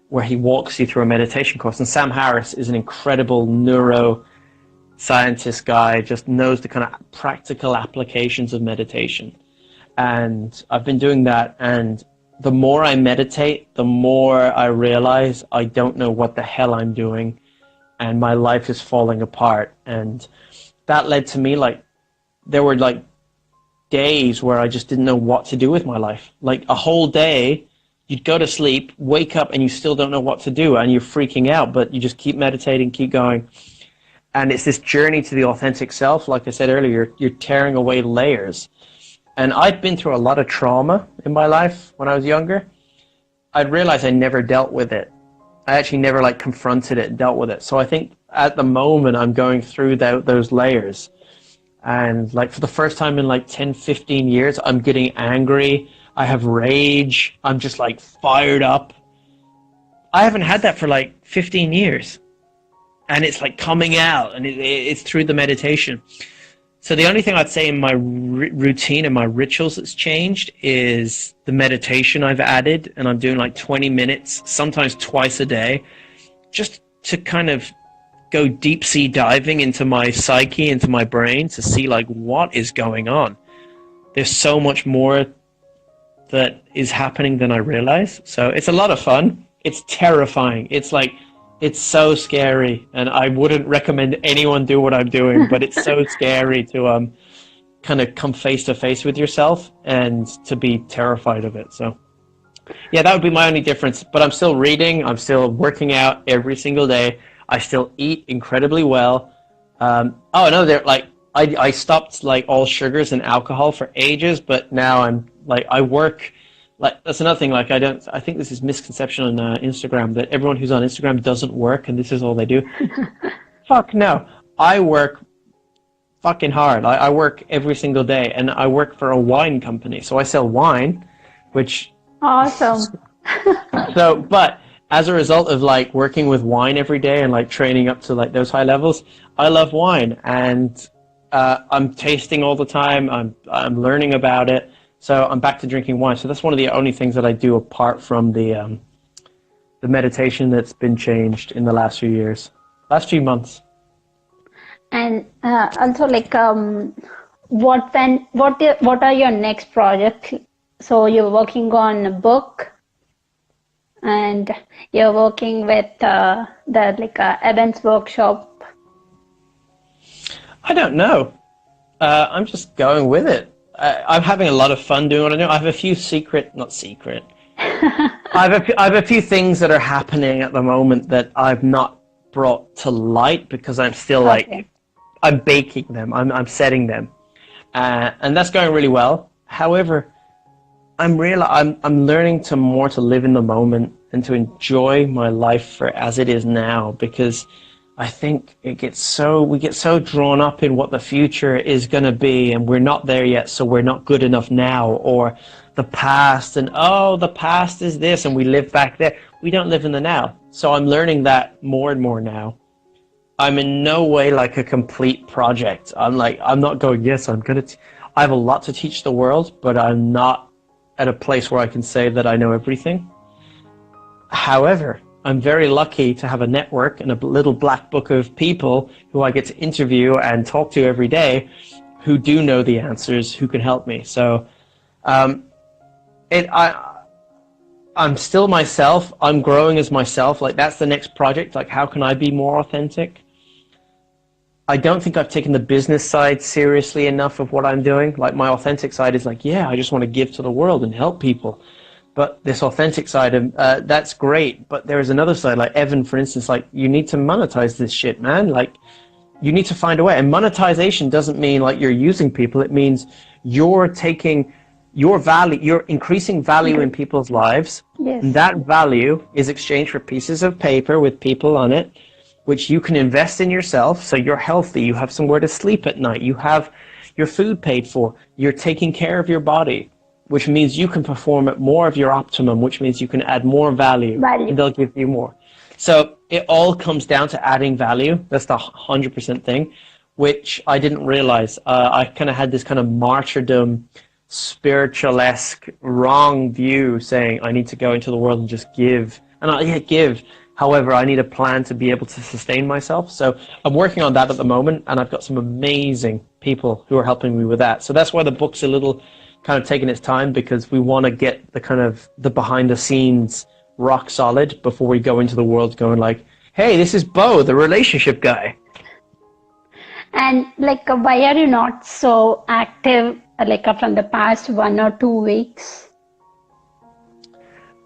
where he walks you through a meditation course. And Sam Harris is an incredible neuroscientist guy, just knows the kind of practical applications of meditation. And I've been doing that, and the more I meditate, the more I realize I don't know what the hell I'm doing, and my life is falling apart. And that led to me, like, there were, like, days where I just didn't know what to do with my life. Like, a whole day, you'd go to sleep, wake up, and you still don't know what to do, and you're freaking out, but you just keep meditating, keep going. And it's this journey to the authentic self. Like I said earlier, you're tearing away layers. And I'd been through a lot of trauma in my life when I was younger. I'd realized I never dealt with it. I actually never, like, confronted it, dealt with it. So I think at the moment I'm going through those layers. And, like, for the first time in, like, 10, 15 years, I'm getting angry. I have rage. I'm just, like, fired up. I haven't had that for, like, 15 years. And it's, like, coming out, and it's through the meditation. So the only thing I'd say in my routine and my rituals that's changed is the meditation I've added, and I'm doing like 20 minutes, sometimes twice a day, just to kind of go deep sea diving into my psyche, into my brain, to see, like, what is going on. There's so much more that is happening than I realize. So it's a lot of fun. It's terrifying. It's like, it's so scary, and I wouldn't recommend anyone do what I'm doing, but it's so scary to kind of come face to face with yourself and to be terrified of it. So Yeah, that would be my only difference. But I'm still reading. I'm still working out every single day. I still eat incredibly well. Oh no, they're like I stopped like all sugars and alcohol for ages, but now I'm like I work. Like that's another thing. Like I think this is misconception on Instagram that everyone who's on Instagram doesn't work and this is all they do. Fuck no. I work fucking hard. I work every single day, and I work for a wine company, so I sell wine, which Awesome. so. But as a result of like working with wine every day and like training up to like those high levels, I love wine, and I'm tasting all the time. I'm learning about it, so I'm back to drinking wine. So that's one of the only things that I do apart from the meditation that's been changed in the last few years, last few months. And also, like, what are your next projects? So you're working on a book, and you're working with the events workshop. I don't know. I'm just going with it. I'm having a lot of fun doing what I do. I have a few not secret. I have a few things that are happening at the moment that I've not brought to light because I'm still like, I'm baking them. I'm setting them, and that's going really well. However, I'm learning to live in the moment and to enjoy my life for as it is now, because I think we get so drawn up in what the future is going to be, and we're not there yet, so we're not good enough now, or the past, and the past is this, and we live back there. We don't live in the now. So I'm learning that more and more now. I'm in no way like a complete project. I'm not going, yes, I have a lot to teach the world, but I'm not at a place where I can say that I know everything. However, I'm very lucky to have a network and a little black book of people who I get to interview and talk to every day who do know the answers, who can help me. So I'm still myself. I'm growing as myself. Like, that's the next project. Like, how can I be more authentic? I don't think I've taken the business side seriously enough of what I'm doing. Like, my authentic side is like, yeah, I just want to give to the world and help people. But this authentic side, that's great. But there is another side, like Evan, for instance, like, you need to monetize this shit, man. Like, you need to find a way. And monetization doesn't mean like you're using people. It means you're taking your value, you're increasing value in people's lives. Yes. And that value is exchanged for pieces of paper with people on it, which you can invest in yourself, so you're healthy, you have somewhere to sleep at night, you have your food paid for, you're taking care of your body, which means you can perform at more of your optimum, which means you can add more value. And they'll give you more. So it all comes down to adding value. That's the 100% thing, which I didn't realize. I kind of had this kind of martyrdom, spiritual-esque, wrong view saying I need to go into the world and just give. And give. However, I need a plan to be able to sustain myself. So I'm working on that at the moment, and I've got some amazing people who are helping me with that. So that's why the book's a little kind of taking its time, because we want to get the kind of the behind the scenes rock solid before we go into the world going like, hey, this is Bo, the relationship guy. And like, why are you not so active from the past 1 or 2 weeks?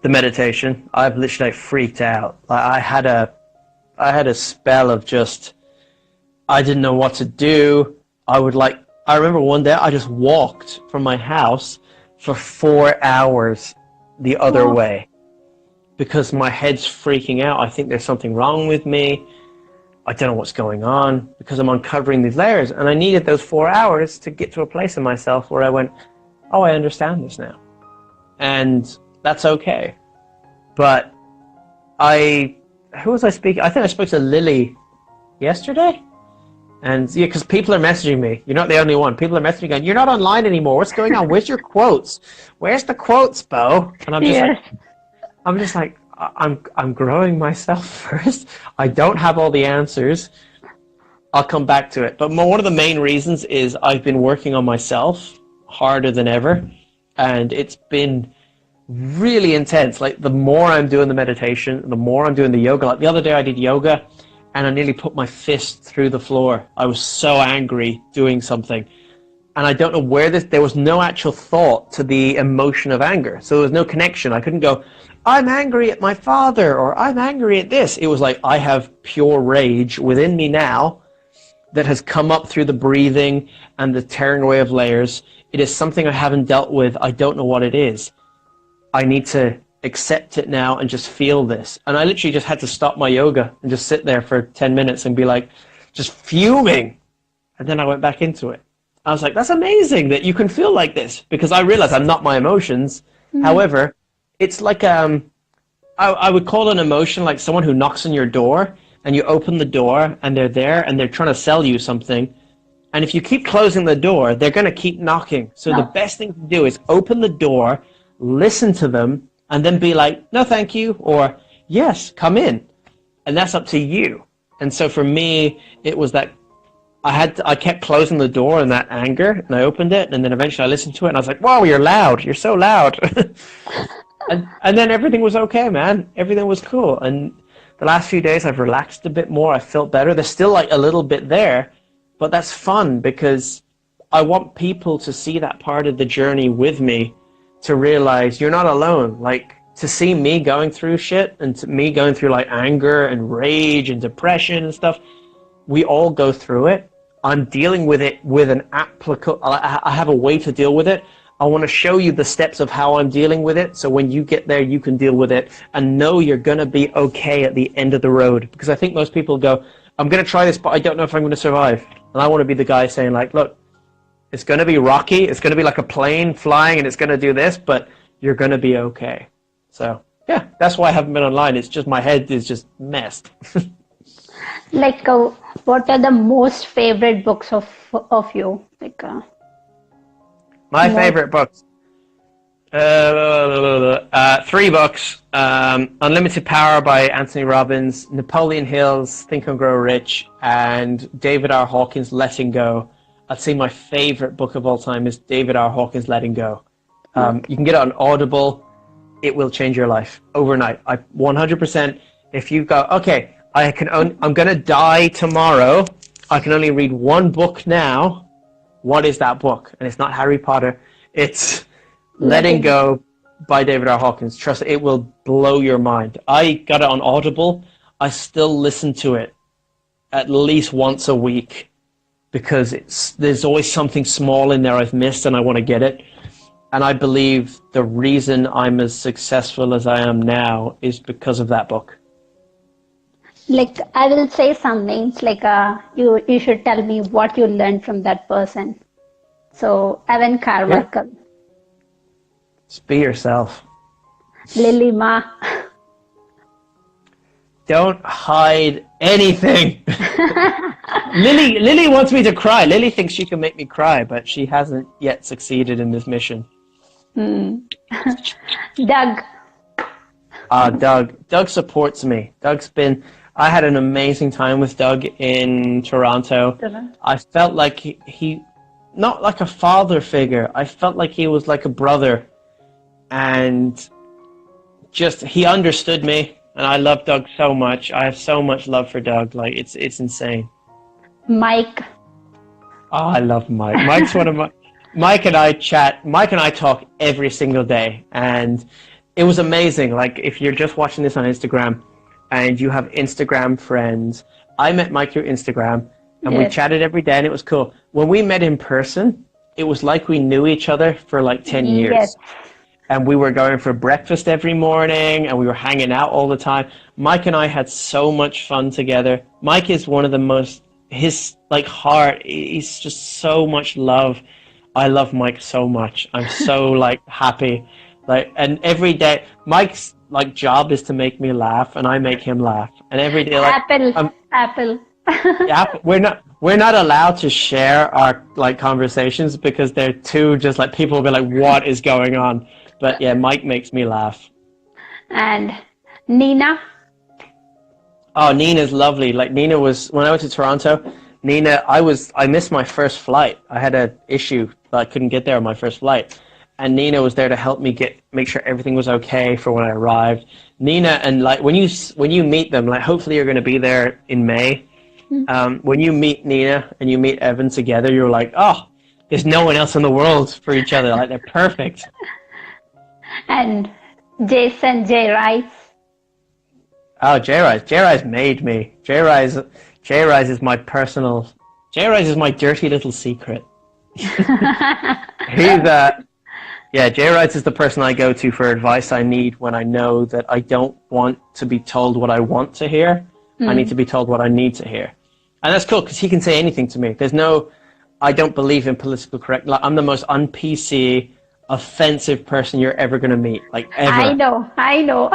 The meditation, I've literally freaked out. I had a spell of just, I didn't know what to do. I remember one day I just walked from my house for 4 hours the other way because my head's freaking out. I think there's something wrong with me. I don't know what's going on because I'm uncovering these layers, and I needed those 4 hours to get to a place in myself where I went, oh, I understand this now. And that's okay. But who was I speaking? I think I spoke to Lily yesterday. And yeah, because people are messaging me. You're not the only one. People are messaging me going, you're not online anymore. What's going on? Where's your quotes? Where's the quotes, Bo? And I'm just like, I'm growing myself first. I don't have all the answers. I'll come back to it. But one of the main reasons is I've been working on myself harder than ever. And it's been really intense. Like, the more I'm doing the meditation, the more I'm doing the yoga. Like, the other day I did yoga and I nearly put my fist through the floor. I was so angry doing something. and I don't know where there was no actual thought to the emotion of anger. So there was no connection. I couldn't go, I'm angry at my father, or I'm angry at this. It was like, I have pure rage within me now that has come up through the breathing and the tearing away of layers. It is something I haven't dealt with. I don't know what it is. I need to accept it now and just feel this. And I literally just had to stop my yoga and just sit there for 10 minutes and be like, just fuming. And then I went back into it. I was like, that's amazing that you can feel like this, because I realize I'm not my emotions. Mm-hmm. However, it's like, I would call an emotion like someone who knocks on your door, and you open the door and they're there and they're trying to sell you something. And if you keep closing the door, they're going to keep knocking. So the best thing to do is open the door, listen to them, and then be like, no, thank you, or yes, come in. And that's up to you. And so for me, it was that I kept closing the door in that anger, and I opened it, and then eventually I listened to it, and I was like, wow, you're loud. You're so loud. and then everything was okay, man. Everything was cool. And the last few days I've relaxed a bit more. I felt better. There's still like a little bit there, but that's fun because I want people to see that part of the journey with me, to realize you're not alone. Like, to see me going through shit and to me going through like anger and rage and depression and stuff, we all go through it. I'm dealing with it with an applicable, I have a way to deal with it. I want to show you the steps of how I'm dealing with it, so when you get there, you can deal with it and know you're going to be okay at the end of the road. Because I think most people go, I'm going to try this, but I don't know if I'm going to survive. And I want to be the guy saying like, look, it's going to be rocky, it's going to be like a plane flying, and it's going to do this, but you're going to be okay. So, yeah, that's why I haven't been online. It's just my head is just messed. Like, what are the most favorite books of you? Like, my favorite books. 3 books. Unlimited Power by Anthony Robbins, Napoleon Hill's Think and Grow Rich, and David R. Hawkins' Letting Go. I'd say my favorite book of all time is David R. Hawkins' Letting Go. You can get it on Audible. It will change your life overnight. 100%. If you go, okay, I'm going to die tomorrow. I can only read one book now. What is that book? And it's not Harry Potter. It's Letting Go by David R. Hawkins. Trust it will blow your mind. I got it on Audible. I still listen to it at least once a week because there's always something small in there I've missed and I want to get it. And I believe the reason I'm as successful as I am now is because of that book. Like, I will say some names, like you should tell me what you learned from that person. So, Evan Carmichael. Yeah. Just be yourself. Lily Ma. Don't hide anything. Lily wants me to cry. Lily thinks she can make me cry, but she hasn't yet succeeded in this mission. Doug. Doug supports me. I had an amazing time with Doug in Toronto. I felt like he not like a father figure. I felt like he was like a brother. And just, he understood me. And I love Doug so much. I have so much love for Doug. Like, it's insane. Mike. Oh, I love Mike. Mike's one of my... Mike and I talk every single day. And it was amazing. Like, if you're just watching this on Instagram and you have Instagram friends, I met Mike through Instagram and we chatted every day and it was cool. When we met in person, it was like we knew each other for like 10 years. Yes. And we were going for breakfast every morning and we were hanging out all the time. Mike and I had so much fun together. Mike is one of the most, his like heart, he's just so much love. I love Mike so much. I'm so like happy. Like, and every day, Mike's like job is to make me laugh and I make him laugh. And every day, like Apple. Yeah, we're not allowed to share our like conversations because they're too just like people will be like, what is going on? But yeah, Mike makes me laugh. And Nina? Oh, Nina's lovely. Like Nina was, when I went to Toronto, Nina, I missed my first flight. I had an issue. I couldn't get there on my first flight. And Nina was there to help me make sure everything was okay for when I arrived. Nina, and like when you meet them, like hopefully you're going to be there in May. When you meet Nina and you meet Evan together, you're like, oh, there's no one else in the world for each other. Like, they're perfect. And Jason J. Rice. Oh, J. Rice. J. Rice made me. J. Rice is my personal. J. Rice is my dirty little secret. He's J. Rice is the person I go to for advice I need when I know that I don't want to be told what I want to hear. I need to be told what I need to hear. And that's cool because he can say anything to me. I don't believe in political correct. Like, I'm the most un-PC, offensive person you're ever going to meet. Like, ever. I know.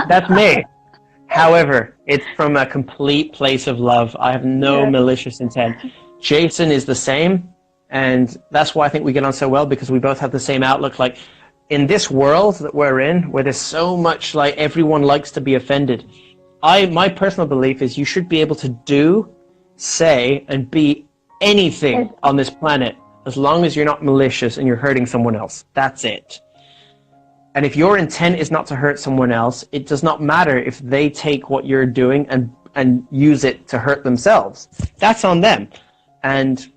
That's me. However, it's from a complete place of love. I have no malicious intent. Jason is the same. And that's why I think we get on so well, because we both have the same outlook. Like, in this world that we're in, where there's so much, like, everyone likes to be offended, my personal belief is you should be able to do, say, and be anything on this planet as long as you're not malicious and you're hurting someone else. That's it. And if your intent is not to hurt someone else, it does not matter if they take what you're doing and use it to hurt themselves. That's on them. And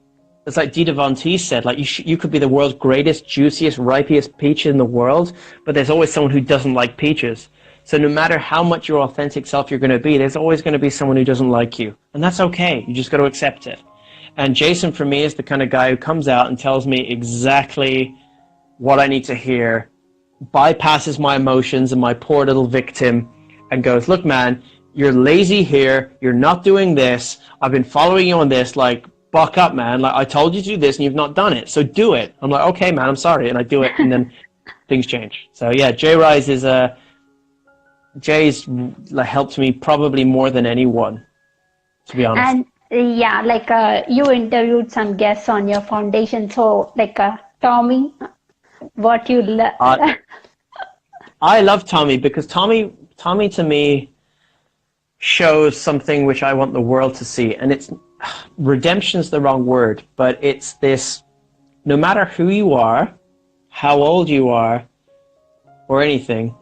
it's like Dita Von Teese said, like, you could be the world's greatest, juiciest, ripest peach in the world, but there's always someone who doesn't like peaches. So no matter how much your authentic self you're going to be, there's always going to be someone who doesn't like you. And that's okay. You just got to accept it. And Jason, for me, is the kind of guy who comes out and tells me exactly what I need to hear, bypasses my emotions and my poor little victim, and goes, look, man, you're lazy here. You're not doing this. I've been following you on this, like, buck up, man. Like, I told you to do this and you've not done it. So do it. I'm like, okay, man, I'm sorry. And I do it, and then things change. So yeah, Jay's helped me probably more than anyone, to be honest. And you interviewed some guests on your foundation. So Tommy, what you I love Tommy because Tommy to me shows something which I want the world to see. And it's redemption's the wrong word, but it's this: no matter who you are, how old you are, or anything,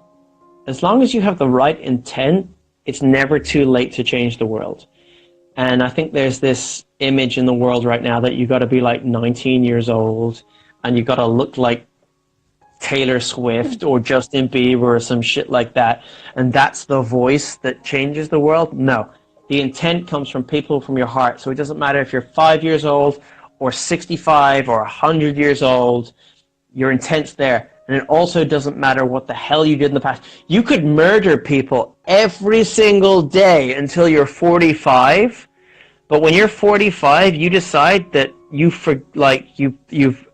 as long as you have the right intent, it's never too late to change the world. And I think there's this image in the world right now that you got to be like 19 years old and you got to look like Taylor Swift or Justin Bieber or some shit like that, and that's the voice that changes the world. No. The intent comes from people, from your heart. So it doesn't matter if you're 5 years old or 65 or 100 years old, your intent's there. And it also doesn't matter what the hell you did in the past. You could murder people every single day until you're 45, but when you're 45, you decide that you've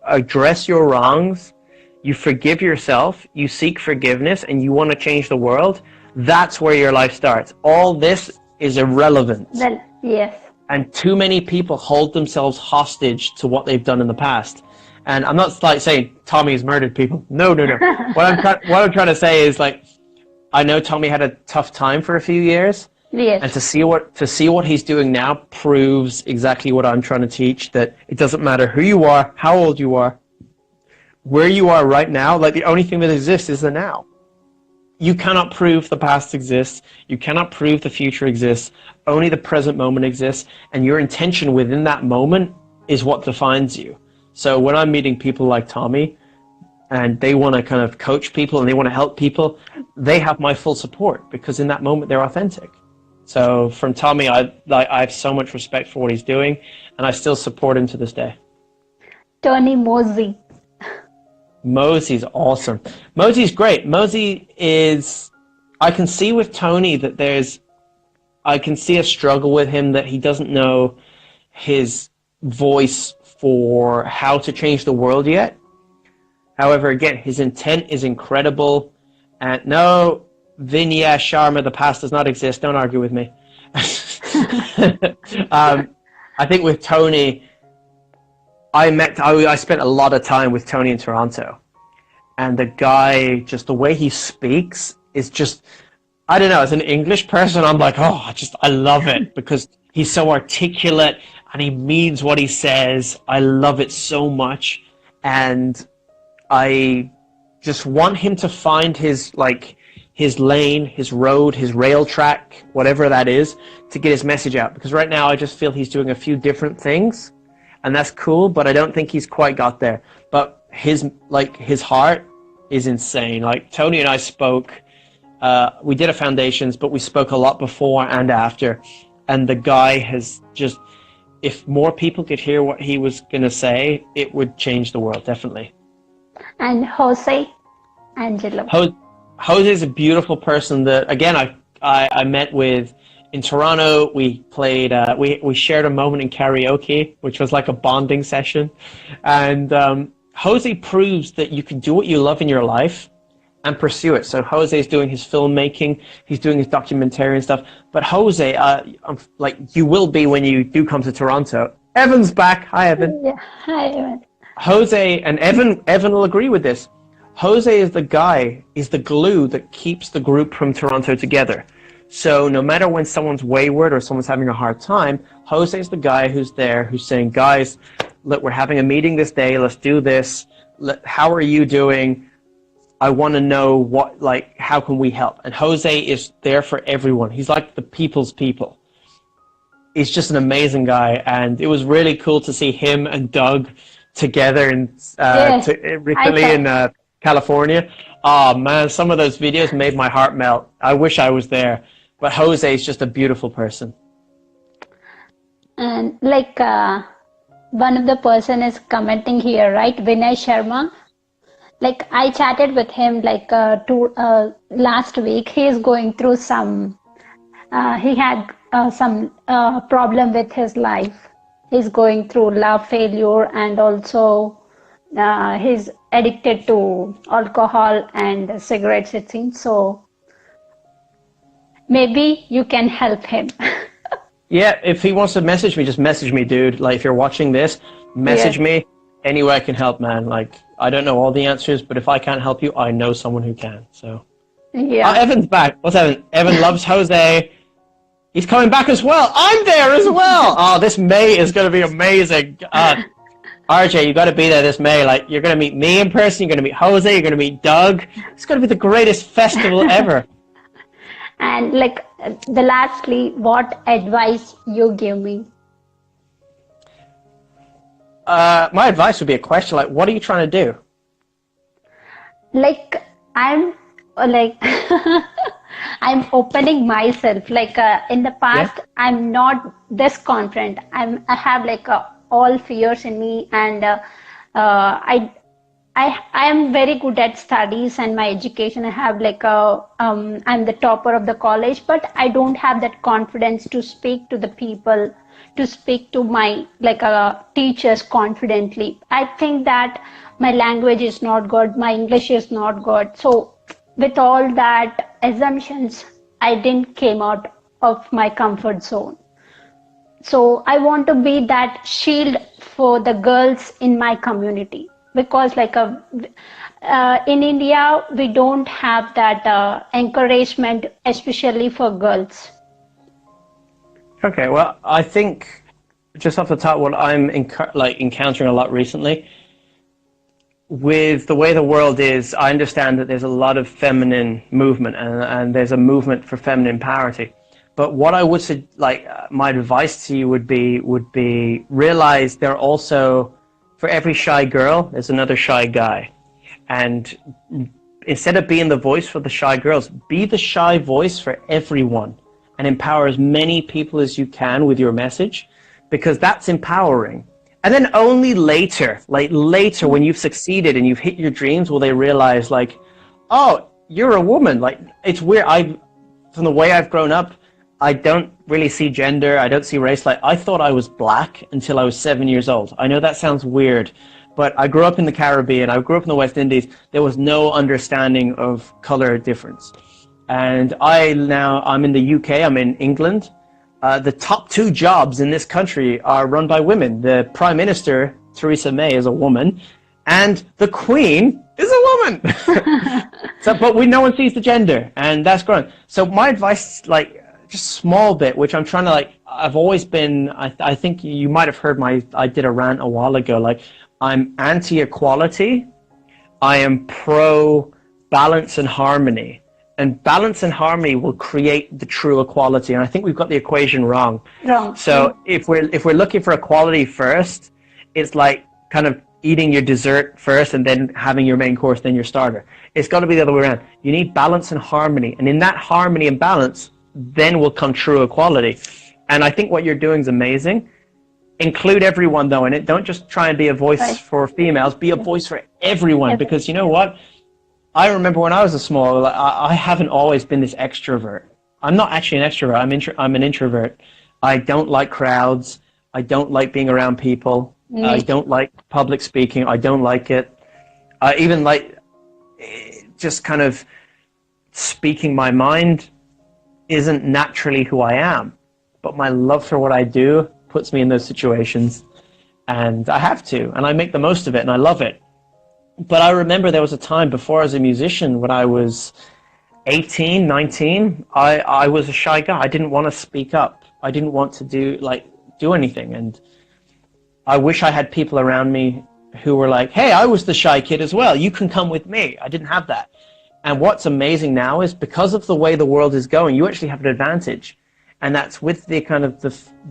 addressed your wrongs, you forgive yourself, you seek forgiveness, and you want to change the world. That's where your life starts. All this is irrelevant. Well, yes. And too many people hold themselves hostage to what they've done in the past. And I'm not like saying Tommy's murdered people. No. What I'm trying to say is, like, I know Tommy had a tough time for a few years. Yes. And to see what he's doing now proves exactly what I'm trying to teach, that it doesn't matter who you are, how old you are, where you are right now. Like, the only thing that exists is the now. You cannot prove the past exists. You cannot prove the future exists. Only the present moment exists. And your intention within that moment is what defines you. So when I'm meeting people like Tommy, and they want to kind of coach people and they want to help people, they have my full support because in that moment they're authentic. So from Tommy, I have so much respect for what he's doing, and I still support him to this day. Tony Mosey. Mosey's awesome. Mosey's great. Mosey is, I can see with Tony that I can see a struggle with him, that he doesn't know his voice for how to change the world yet. However, again, his intent is incredible. And no, Vinya Sharma, the past does not exist. Don't argue with me. I think with Tony, I spent a lot of time with Tony in Toronto. And the guy, just the way he speaks is just, I don't know, as an English person, I'm like, I love it because he's so articulate and he means what he says. I love it so much. And I just want him to find his lane, his road, his rail track, whatever that is, to get his message out. Because right now I just feel he's doing a few different things. and that's cool, but I don't think he's quite got there. But his heart is insane. Like, Tony and I spoke, we did a foundations, but we spoke a lot before and after, and the guy has just, if more people could hear what he was going to say, it would change the world, definitely. And Jose Angelo. Jose is a beautiful person that, again, I met with in Toronto. We played, we shared a moment in karaoke, which was like a bonding session. And Jose proves that you can do what you love in your life and pursue it. So Jose is doing his filmmaking, he's doing his documentary and stuff. But Jose, like, you will be when you do come to Toronto. Evan's back. Hi, Evan. Yeah. Hi, Evan. Jose and Evan will agree with this. Jose is the guy, is the glue that keeps the group from Toronto together. So no matter when someone's wayward or someone's having a hard time, Jose is the guy who's there, who's saying, guys, look, we're having a meeting this day, let's do this. How are you doing? I want to know how can we help? And Jose is there for everyone. He's like the people's people. He's just an amazing guy, and it was really cool to see him and Doug together recently in California. Oh man, some of those videos made my heart melt. I wish I was there. But Jose is just a beautiful person. And like one of the person is commenting here, right? Vinay Sharma. Like, I chatted with him like last week. He is going through some. He had some problem with his life. He's going through love failure, and also he's addicted to alcohol and cigarettes, it seems. So maybe you can help him. Yeah, if he wants to message me, just message me, dude. Like, if you're watching this, message me. Any way I can help, man. Like, I don't know all the answers, but if I can't help you, I know someone who can. So yeah. Evan's back. What's Evan? Evan loves Jose. He's coming back as well. I'm there as well. Oh, this May is going to be amazing. RJ, you got to be there this May. Like, you're going to meet me in person. You're going to meet Jose. You're going to meet Doug. It's going to be the greatest festival ever. And like, lastly, what advice you give me? My advice would be a question like, what are you trying to do? Like, I'm I'm opening myself. Like, in the past, I'm not this confident. I have like all fears in me, and I am very good at studies and my education. I have like I'm the topper of the college, but I don't have that confidence to speak to the people, to speak to my teachers confidently. I think that my language is not good, my English is not good. So with all that assumptions, I didn't came out of my comfort zone. So I want to be that shield for the girls in my community, because in India, we don't have that encouragement, especially for girls. Okay, well, I think just off the top, what I'm encountering a lot recently, with the way the world is, I understand that there's a lot of feminine movement and there's a movement for feminine parity. But what I would say, my advice to you would be realize there are also, for every shy girl, there's another shy guy. And instead of being the voice for the shy girls, be the shy voice for everyone and empower as many people as you can with your message, because that's empowering. And then only later when you've succeeded and you've hit your dreams, will they realize oh, you're a woman. Like, it's weird. From the way I've grown up, I don't really see gender. I don't see race. Like, I thought I was black until I was 7 years old. I know that sounds weird, but I grew up in the Caribbean. I grew up in the West Indies. There was no understanding of color difference. And I'm in the UK. I'm in England. The top 2 jobs in this country are run by women. The Prime Minister, Theresa May, is a woman, and the Queen is a woman. But no one sees the gender, and that's growing. So my advice, just small bit, which I'm trying to I've always been, I think you might have heard I did a rant a while ago, I'm anti-equality, I am pro balance and harmony. And balance and harmony will create the true equality. And I think we've got the equation wrong. So if we're looking for equality first, it's like kind of eating your dessert first and then having your main course, then your starter. It's got to be the other way around. You need balance and harmony. And in that harmony and balance, then will come true equality. And I think what you're doing is amazing. Include everyone, though, in it. Don't just try and be a voice for females. Be a voice for everyone. Because you know what? I remember when I was small, I haven't always been this extrovert. I'm not actually an extrovert. I'm an introvert. I don't like crowds. I don't like being around people. I don't like public speaking. I don't like it. I even like just kind of speaking my mind isn't naturally who I am. But my love for what I do puts me in those situations. And I have to. And I make the most of it. And I love it. But I remember there was a time before I was a musician when I was 18, 19. I was a shy guy. I didn't want to speak up. I didn't want to do anything. And I wish I had people around me who were like, hey, I was the shy kid as well. You can come with me. I didn't have that. And what's amazing now is because of the way the world is going, you actually have an advantage. And that's with the kind of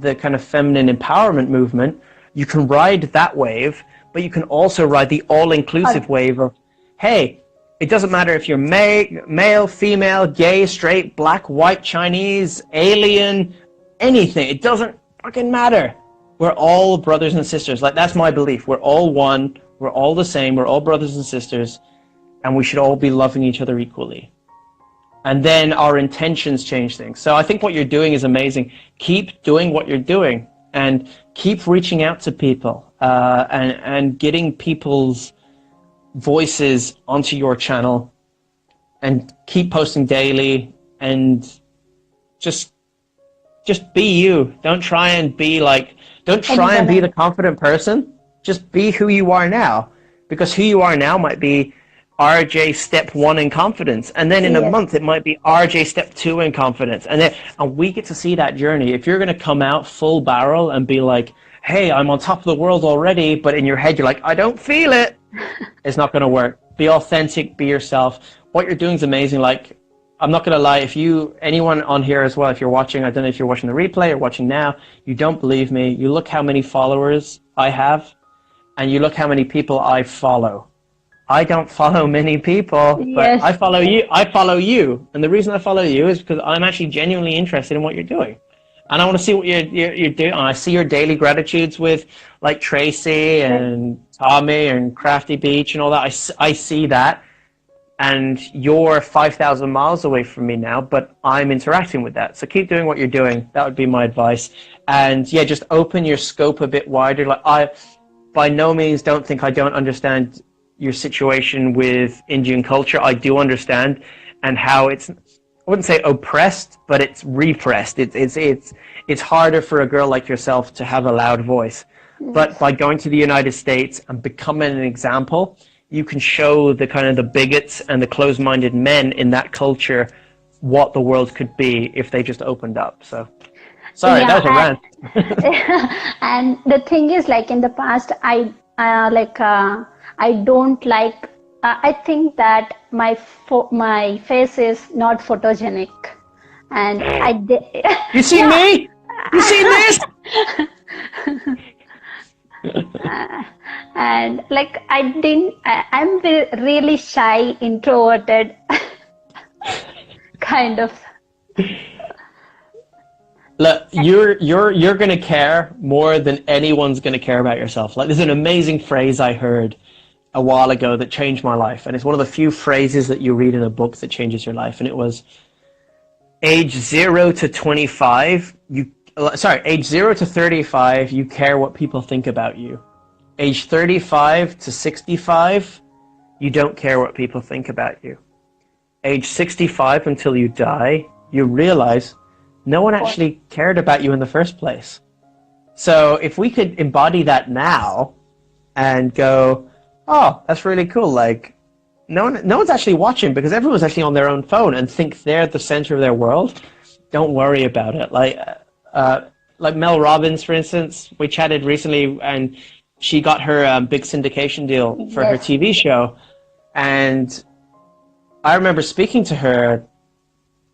the kind of feminine empowerment movement. You can ride that wave, but you can also ride the all-inclusive wave of, hey, it doesn't matter if you're male, female, gay, straight, black, white, Chinese, alien, anything. It doesn't fucking matter. We're all brothers and sisters. Like, that's my belief. We're all one. We're all the same. We're all brothers and sisters. And we should all be loving each other equally. And then our intentions change things. So I think what you're doing is amazing. Keep doing what you're doing. And keep reaching out to people. And getting people's voices onto your channel. And keep posting daily. And just be you. Don't try and be like... Don't try and be the confident person. Just be who you are now. Because who you are now might be RJ step 1 in confidence. And then in a month, it might be RJ step 2 in confidence. And we get to see that journey. If you're going to come out full barrel and be like, hey, I'm on top of the world already, but in your head, you're like, I don't feel it. It's not going to work. Be authentic. Be yourself. What you're doing is amazing. Like, I'm not going to lie, anyone on here as well, if you're watching, I don't know if you're watching the replay or watching now, you don't believe me, you look how many followers I have, and you look how many people I follow. I don't follow many people, but I follow you. And the reason I follow you is because I'm actually genuinely interested in what you're doing. And I want to see what you're doing. And I see your daily gratitudes with, like, Tracy and Tommy and Crafty Beach and all that. I see that. And you're 5,000 miles away from me now, but I'm interacting with that. So keep doing what you're doing. That would be my advice. And yeah, just open your scope a bit wider. Like, I, by no means, don't think I don't understand your situation with Indian culture. I do understand, and how it's, I wouldn't say oppressed, but it's repressed. It's harder for a girl like yourself to have a loud voice. But by going to the United States and becoming an example, you can show the kind of the bigots and the closed-minded men in that culture what the world could be if they just opened up. So, sorry, that was a rant. And the thing is, like, in the past, I don't like. I think that my face is not photogenic, and You see me? You see this? And like, I'm really shy, introverted kind of. Look, you're gonna care more than anyone's gonna care about yourself. Like, there's an amazing phrase I heard a while ago that changed my life, and it's one of the few phrases that you read in a book that changes your life, and it was, age 0 to 25, age 0 to 35, you care what people think about you. Age 35 to 65, you don't care what people think about you. Age 65 until you die, you realize no one actually cared about you in the first place. So if we could embody that now and go, oh, that's really cool. Like, no one's actually watching because everyone's actually on their own phone and think they're the center of their world. Don't worry about it. Like Mel Robbins, for instance, we chatted recently, and she got her big syndication deal for her TV show. And I remember speaking to her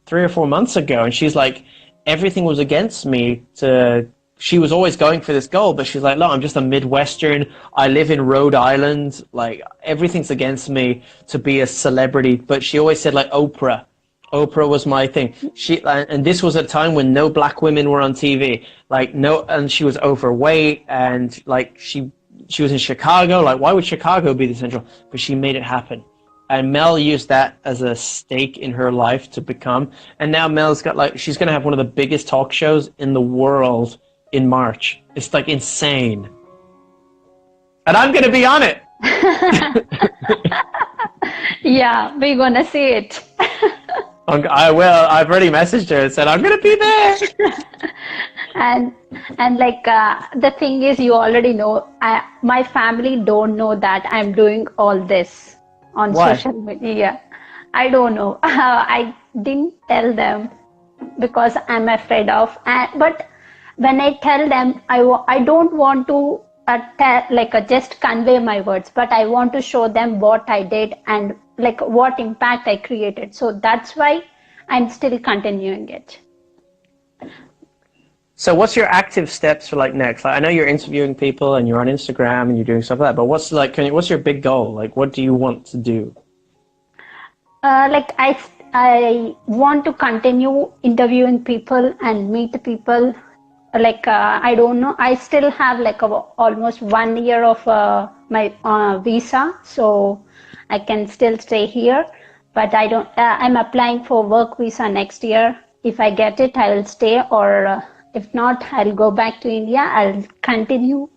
3 or 4 months ago, and she's like, everything was against me to she was always going for this goal, but she's like, look, I'm just a Midwestern. I live in Rhode Island. Like, everything's against me to be a celebrity. But she always said, like, Oprah. Oprah was my thing. And this was a time when no black women were on TV. Like, no, and she was overweight, and like she was in Chicago. Like, why would Chicago be the central? But she made it happen. And Mel used that as a stake in her life to become. And now Mel's got, like, she's going to have one of the biggest talk shows in the world in March. It's like insane. And I'm going to be on it. Yeah, we're going to see it. I will. I've already messaged her and said, I'm going to be there. And like, the thing is, you already know, my family don't know that I'm doing all this on social media. I don't know. I didn't tell them because I'm afraid of. But when I tell them, I don't want to just convey my words, but I want to show them what I did and like what impact I created. So that's why I'm still continuing it. So what's your active steps for like next? Like, I know you're interviewing people and you're on Instagram and you're doing stuff like that, but what's your big goal? Like, what do you want to do? I want to continue interviewing people and meet people. Like, I don't know, I still have like almost 1 year of my visa, so I can still stay here, but I'm applying for work visa next year. If I get it, I will stay, or if not, I'll go back to India. I'll continue.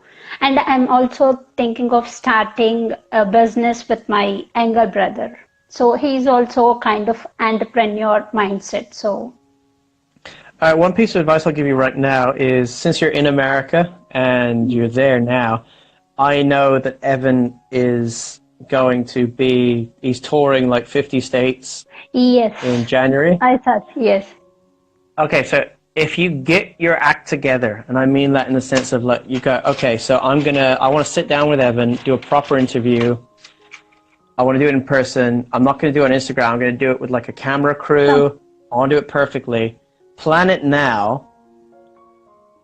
And I'm also thinking of starting a business with my younger brother. So he's also kind of entrepreneur mindset, so. All right, one piece of advice I'll give you right now is, since you're in America and you're there now, I know that Evan is going to he's touring like 50 states. Yes. In January. I thought, yes. Okay, so if you get your act together, and I mean that in the sense of like, you go, okay, so I want to sit down with Evan, do a proper interview. I want to do it in person. I'm not going to do it on Instagram. I'm going to do it with like a camera crew. I want to do it perfectly. Plan it now.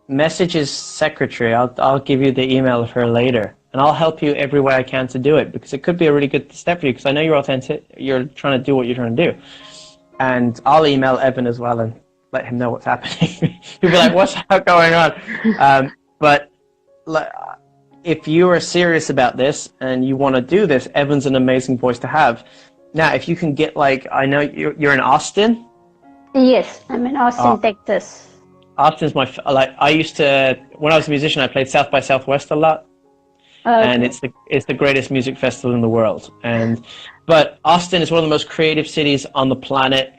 Message his secretary. I'll give you the email of her later, and I'll help you every way I can to do it, because it could be a really good step for you, because I know you're authentic. You're trying to do what you're trying to do. And I'll email Evan as well and let him know what's happening. He'll be like, what's going on? But if you are serious about this and you want to do this, Evan's an amazing voice to have. Now, if you can get, like, I know you're in Austin. Yes, I'm in Austin, Texas. Austin's I used to, when I was a musician, I played South by Southwest a lot. Okay. And it's the greatest music festival in the world. But Austin is one of the most creative cities on the planet.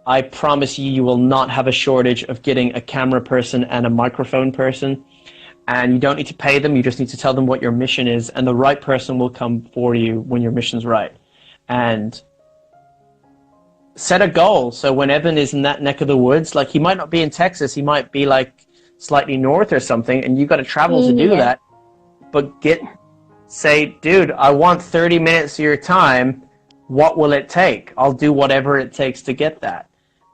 I promise you will not have a shortage of getting a camera person and a microphone person. And you don't need to pay them, you just need to tell them what your mission is, and the right person will come for you when your mission's right. And set a goal. So when Evan is in that neck of the woods, like, he might not be in Texas, he might be like slightly north or something, and you've got to travel to do that. But say, dude, I want 30 minutes of your time. What will it take? I'll do whatever it takes to get that.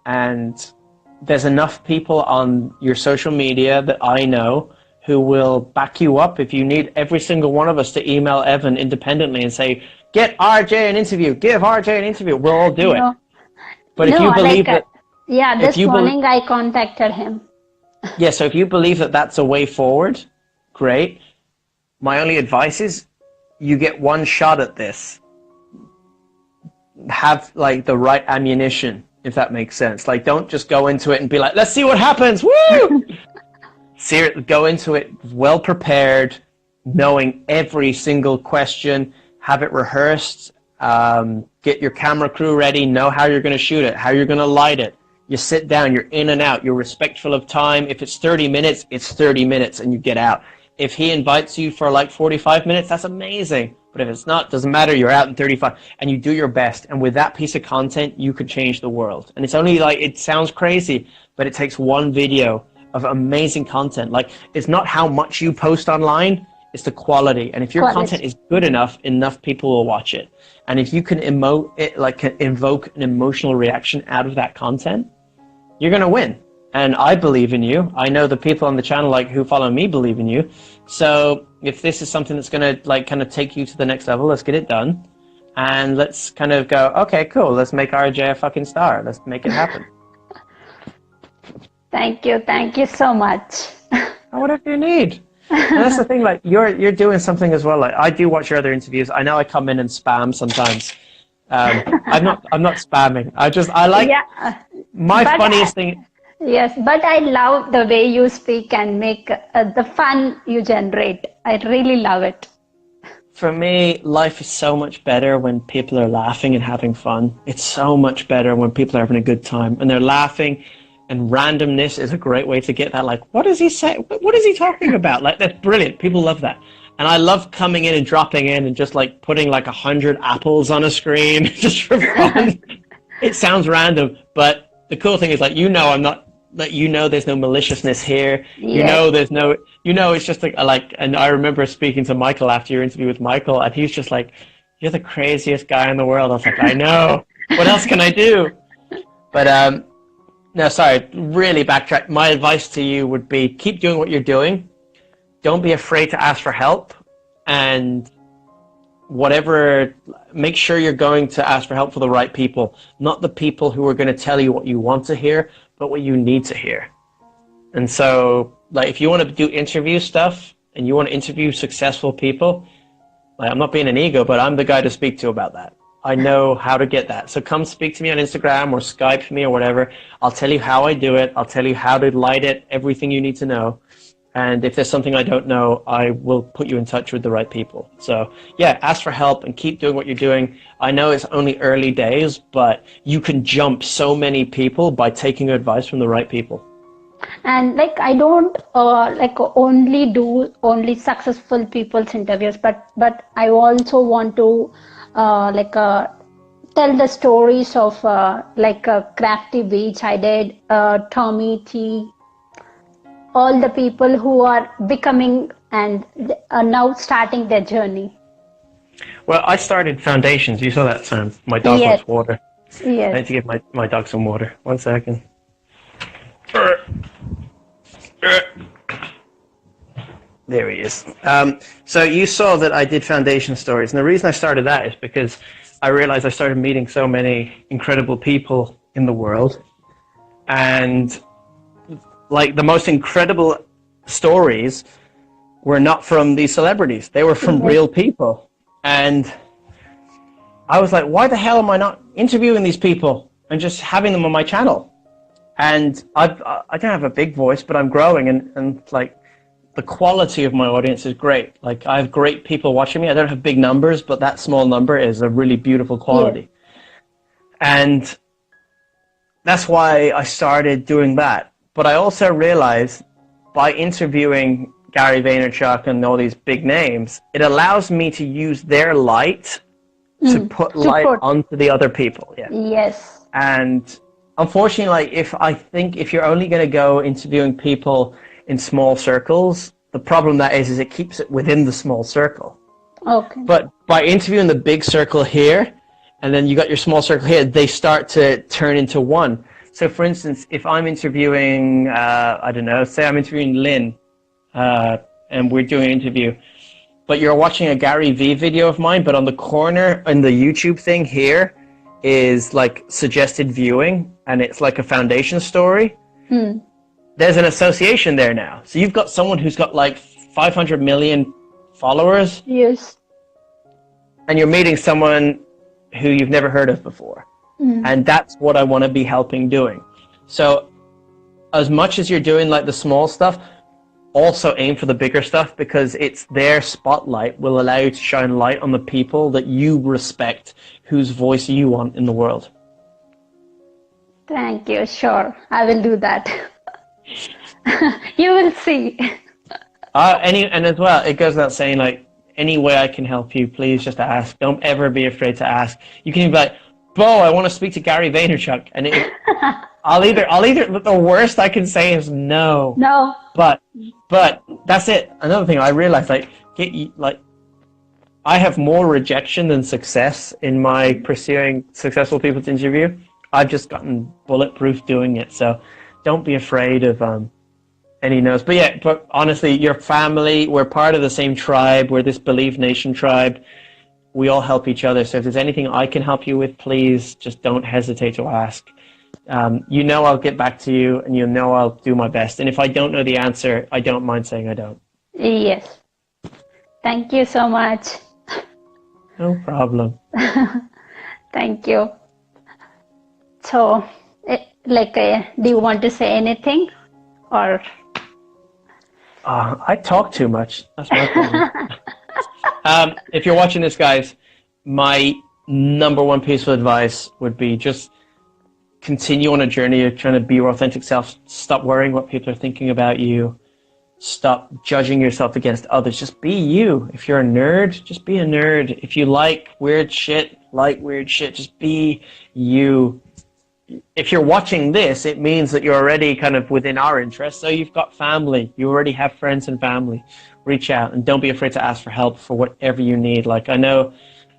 And there's enough people on your social media that I know who will back you up. If you need every single one of us to email Evan independently and say, get RJ an interview, give RJ an interview, we'll all do it. But if you believe that... Yeah, this morning I contacted him. Yeah, so if you believe that that's a way forward, great. My only advice is, you get one shot at this. Have, like, the right ammunition, if that makes sense. Like, don't just go into it and be like, let's see what happens, woo! Go into it well prepared, knowing every single question, have it rehearsed, get your camera crew ready, know how you're going to shoot it, how you're going to light it. You sit down, you're in and out, you're respectful of time. If it's 30 minutes, it's 30 minutes and you get out. If he invites you for like 45 minutes, that's amazing. But if it's not, doesn't matter, you're out in 35 and you do your best. And with that piece of content, you could change the world. And it's only like, it sounds crazy, but it takes one video of amazing content. Like, it's not how much you post online, it's the quality. And if your content is good enough people will watch it. And if you can invoke an emotional reaction out of that content, you're going to win. and I believe in you. I know the people on the channel like who follow me believe in you. So if this is something that's going to like kind of take you to the next level, let's get it done. And let's kind of go, okay, cool. Let's make RJ a fucking star. Let's make it happen. Thank you so much. Whatever you need. And that's the thing, like you're doing something as well. Like I do watch your other interviews. I know I come in and spam sometimes. I'm not spamming. I like my funniest thing. Yes, but I love the way you speak and make the fun you generate. I really love it. For me, life is so much better when people are laughing and having fun. It's so much better when people are having a good time and they're laughing. And randomness is a great way to get that. Like, what does he say? What is he talking about? Like, that's brilliant. People love that. And I love coming in and dropping in and just like putting like 100 apples on a screen just for fun. It sounds random, but the cool thing is like, I'm not, like, there's no maliciousness here. Yes. There's no, it's just like, and I remember speaking to Michael after your interview with Michael, and he's just like, you're the craziest guy in the world. I was like, I know. What else can I do? But, no, sorry, really backtrack. My advice to you would be keep doing what you're doing. Don't be afraid to ask for help. And make sure you're going to ask for help for the right people, not the people who are going to tell you what you want to hear, but what you need to hear. And so, like, if you want to do interview stuff and you want to interview successful people, like, I'm not being an ego, but I'm the guy to speak to about that. I know how to get that. So come speak to me on Instagram or Skype me or whatever. I'll tell you how I do it. I'll tell you how to light it, everything you need to know. And if there's something I don't know, I will put you in touch with the right people. So yeah, ask for help and keep doing what you're doing. I know it's only early days, but you can jump so many people by taking advice from the right people. And like, I don't only do successful people's interviews, but I also want to tell the stories of Crafty Beach. I did Tommy T, all the people who are becoming and are now starting their journey. Well, I started Foundations. You saw that sound. My dog wants water. Yes. I need to give my dog some water. 1 second. There he is. So you saw that I did Foundation Stories. And the reason I started that is because I realized I started meeting so many incredible people in the world. And like the most incredible stories were not from these celebrities. They were from real people. And I was like, why the hell am I not interviewing these people and just having them on my channel? And I don't have a big voice, but I'm growing, and like the quality of my audience is great. Like I have great people watching me. I don't have big numbers, but that small number is a really beautiful quality. Yeah. And that's why I started doing that. But I also realized by interviewing Gary Vaynerchuk and all these big names, it allows me to use their light to put light onto the other people. Yeah. Yes. And unfortunately, like if you're only going to go interviewing people in small circles, the problem that is it keeps it within the small circle. Okay. But by interviewing the big circle here, and then you got your small circle here, they start to turn into one. So for instance, if I'm interviewing, I don't know, say I'm interviewing Lynn, and we're doing an interview, but you're watching a Gary V video of mine, but on the corner in the YouTube thing here is like suggested viewing, and it's like a Foundation story. There's an association there now. So you've got someone who's got like 500 million followers. Yes. And you're meeting someone who you've never heard of before. And that's what I want to be helping doing. So as much as you're doing like the small stuff, also aim for the bigger stuff, because it's their spotlight will allow you to shine light on the people that you respect, whose voice you want in the world. Thank you. Sure. I will do that. You will see. And as well, it goes without saying, like, any way I can help you, please just ask. Don't ever be afraid to ask. You can even be like, Bo, I want to speak to Gary Vaynerchuk. And I'll either, the worst I can say is no. No. But that's it. Another thing I realized, I have more rejection than success in my pursuing successful people to interview. I've just gotten bulletproof doing it. So don't be afraid of any no's. But yeah, but honestly, your family, we're part of the same tribe. We're this BelieveNation tribe. We all help each other. So if there's anything I can help you with, please just don't hesitate to ask. You know I'll get back to you, and you know I'll do my best. And if I don't know the answer, I don't mind saying I don't. Yes. Thank you so much. No problem. Thank you. So, do you want to say anything? Or... I talk too much. That's my problem. If you're watching this, guys, my number one piece of advice would be just continue on a journey of trying to be your authentic self. Stop worrying what people are thinking about you. Stop judging yourself against others. Just be you. If you're a nerd, just be a nerd. If you like weird shit, just be you. If you're watching this, it means that you're already kind of within our interest. So you've got family. You already have friends and family. Reach out and don't be afraid to ask for help for whatever you need. Like I know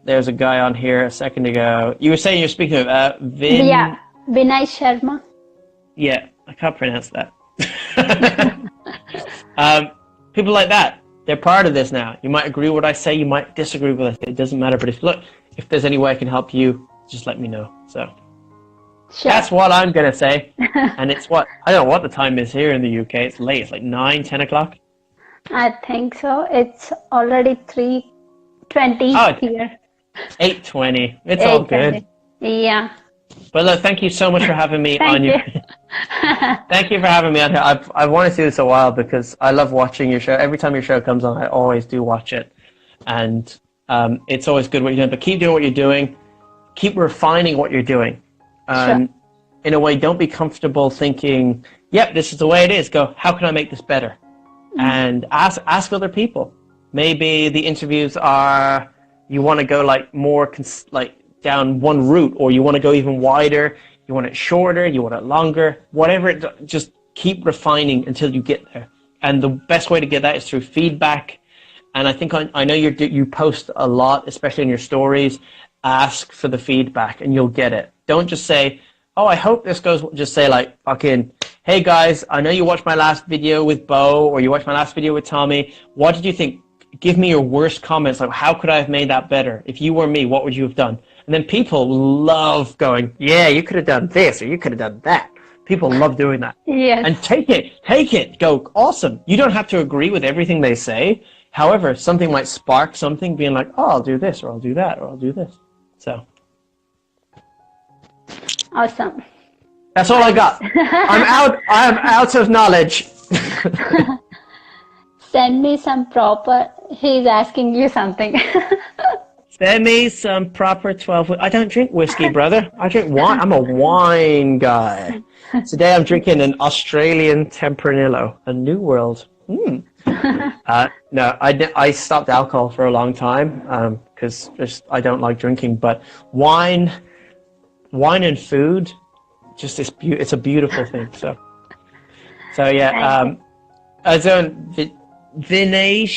there's a guy on here a second ago. You were saying you're speaking of Yeah, Vinay Sharma. Yeah, I can't pronounce that. People like that, they're part of this now. You might agree with what I say, you might disagree with it. It doesn't matter. But if there's any way I can help you, just let me know. So sure. That's what I'm gonna say. And it's I don't know what the time is here in the UK. It's late. It's like 9-10 o'clock. I think so. It's already 3:20 here. 8:20. It's all good. Yeah. But look, thank you so much for having me on your... Thank you for having me on here. I've wanted to do this a while because I love watching your show. Every time your show comes on, I always do watch it. And it's always good what you're doing. But keep doing what you're doing. Keep refining what you're doing. Sure. In a way, don't be comfortable thinking, yep, this is the way it is. Go, how can I make this better? Mm-hmm. And ask other people. Maybe the interviews are, you want to go like more down one route, or you want to go even wider, you want it shorter, you want it longer, whatever, just keep refining until you get there. And the best way to get that is through feedback. And I think I know you post a lot, especially in your stories. Ask for the feedback and you'll get it. Don't just say, oh, I hope this goes, just say like, fucking, hey guys, I know you watched my last video with Bo, or you watched my last video with Tommy. What did you think? Give me your worst comments. Like, how could I have made that better? If you were me, what would you have done? And then people love going, yeah, you could have done this, or you could have done that. People love doing that. Yes. And take it. Go, awesome. You don't have to agree with everything they say. However, something might spark something, being like, oh, I'll do this, or I'll do that, or I'll do this. So. Awesome. That's all I got. I'm out of knowledge. Send me some proper, he's asking you something. Send me some proper 12. I don't drink whiskey, brother. I drink wine. I'm a wine guy. Today I'm drinking an Australian Tempranillo, a New World. No, I stopped alcohol for a long time because I don't like drinking. But wine and food, it's a beautiful thing. So yeah. Vinay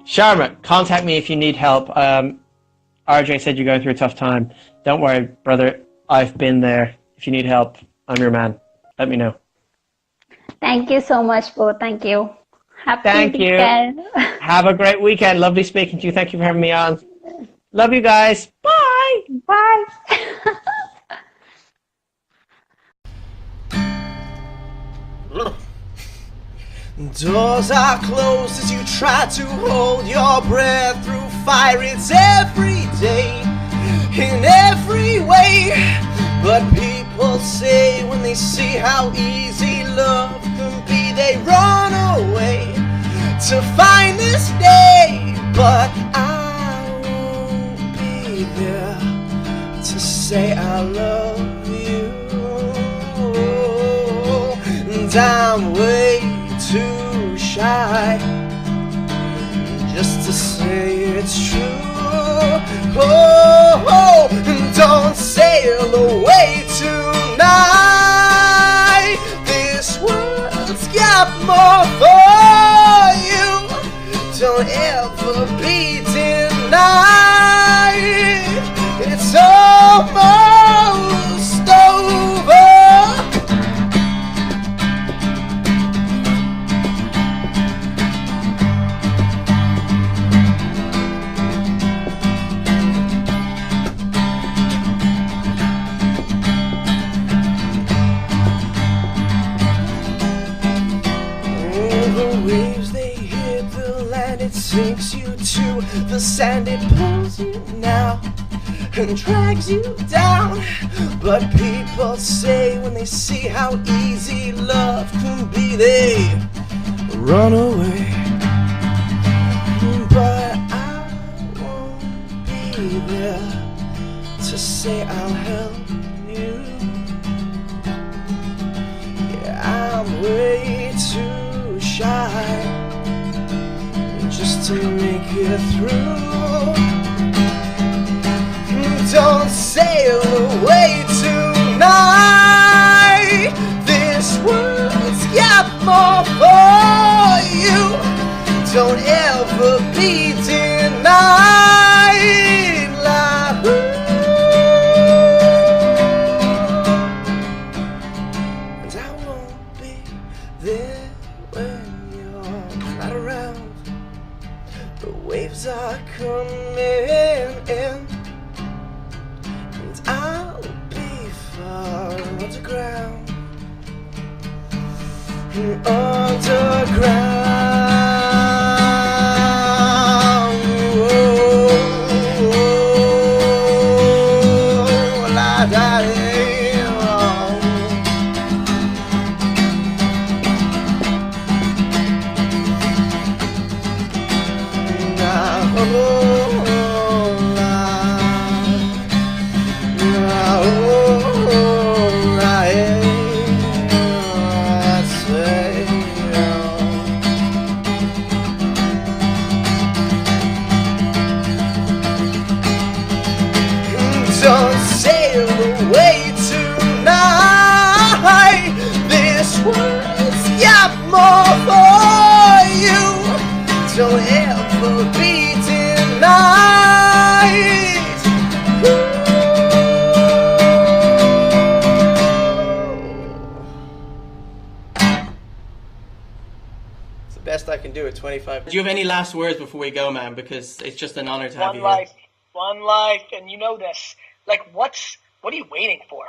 Sharma, contact me if you need help. RJ said you're going through a tough time. Don't worry, brother. I've been there. If you need help, I'm your man. Let me know. Thank you so much, Bo. Thank you. Thank you. Have a great weekend. Lovely speaking to you. Thank you for having me on. Love you guys. Bye. Bye. Doors are closed as you try to hold your breath through fire. It's every day, in every way. But people say when they see how easy love can be, they run away to find this day. But I won't be there to say I love you. And I'm way too shy just to say it's true. Oh, don't sail away tonight. This world's got more for you. Don't ever be denied. It's almost over. sinks you to the sand, it pulls you now and drags you down. But people say when they see how easy love can be, they run away. But I won't be there to say I'll help you. Yeah, I'm way too shy just to make it through. Don't sail away tonight. This world's got more for you. Don't ever be denied. Like, and I won't be there when you're not around. The waves are coming in, and I'll be far underground. Underground. Don't sail away tonight. This world's got more for you. Don't ever be denied. It's the best I can do at 25. Do you have any last words before we go, man? Because it's just an honor to have you here. One life, and you know this. Like, what are you waiting for?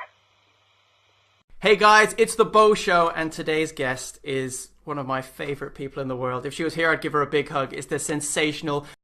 Hey guys, it's the Bo Show, and today's guest is one of my favorite people in the world. If she was here, I'd give her a big hug. It's the sensational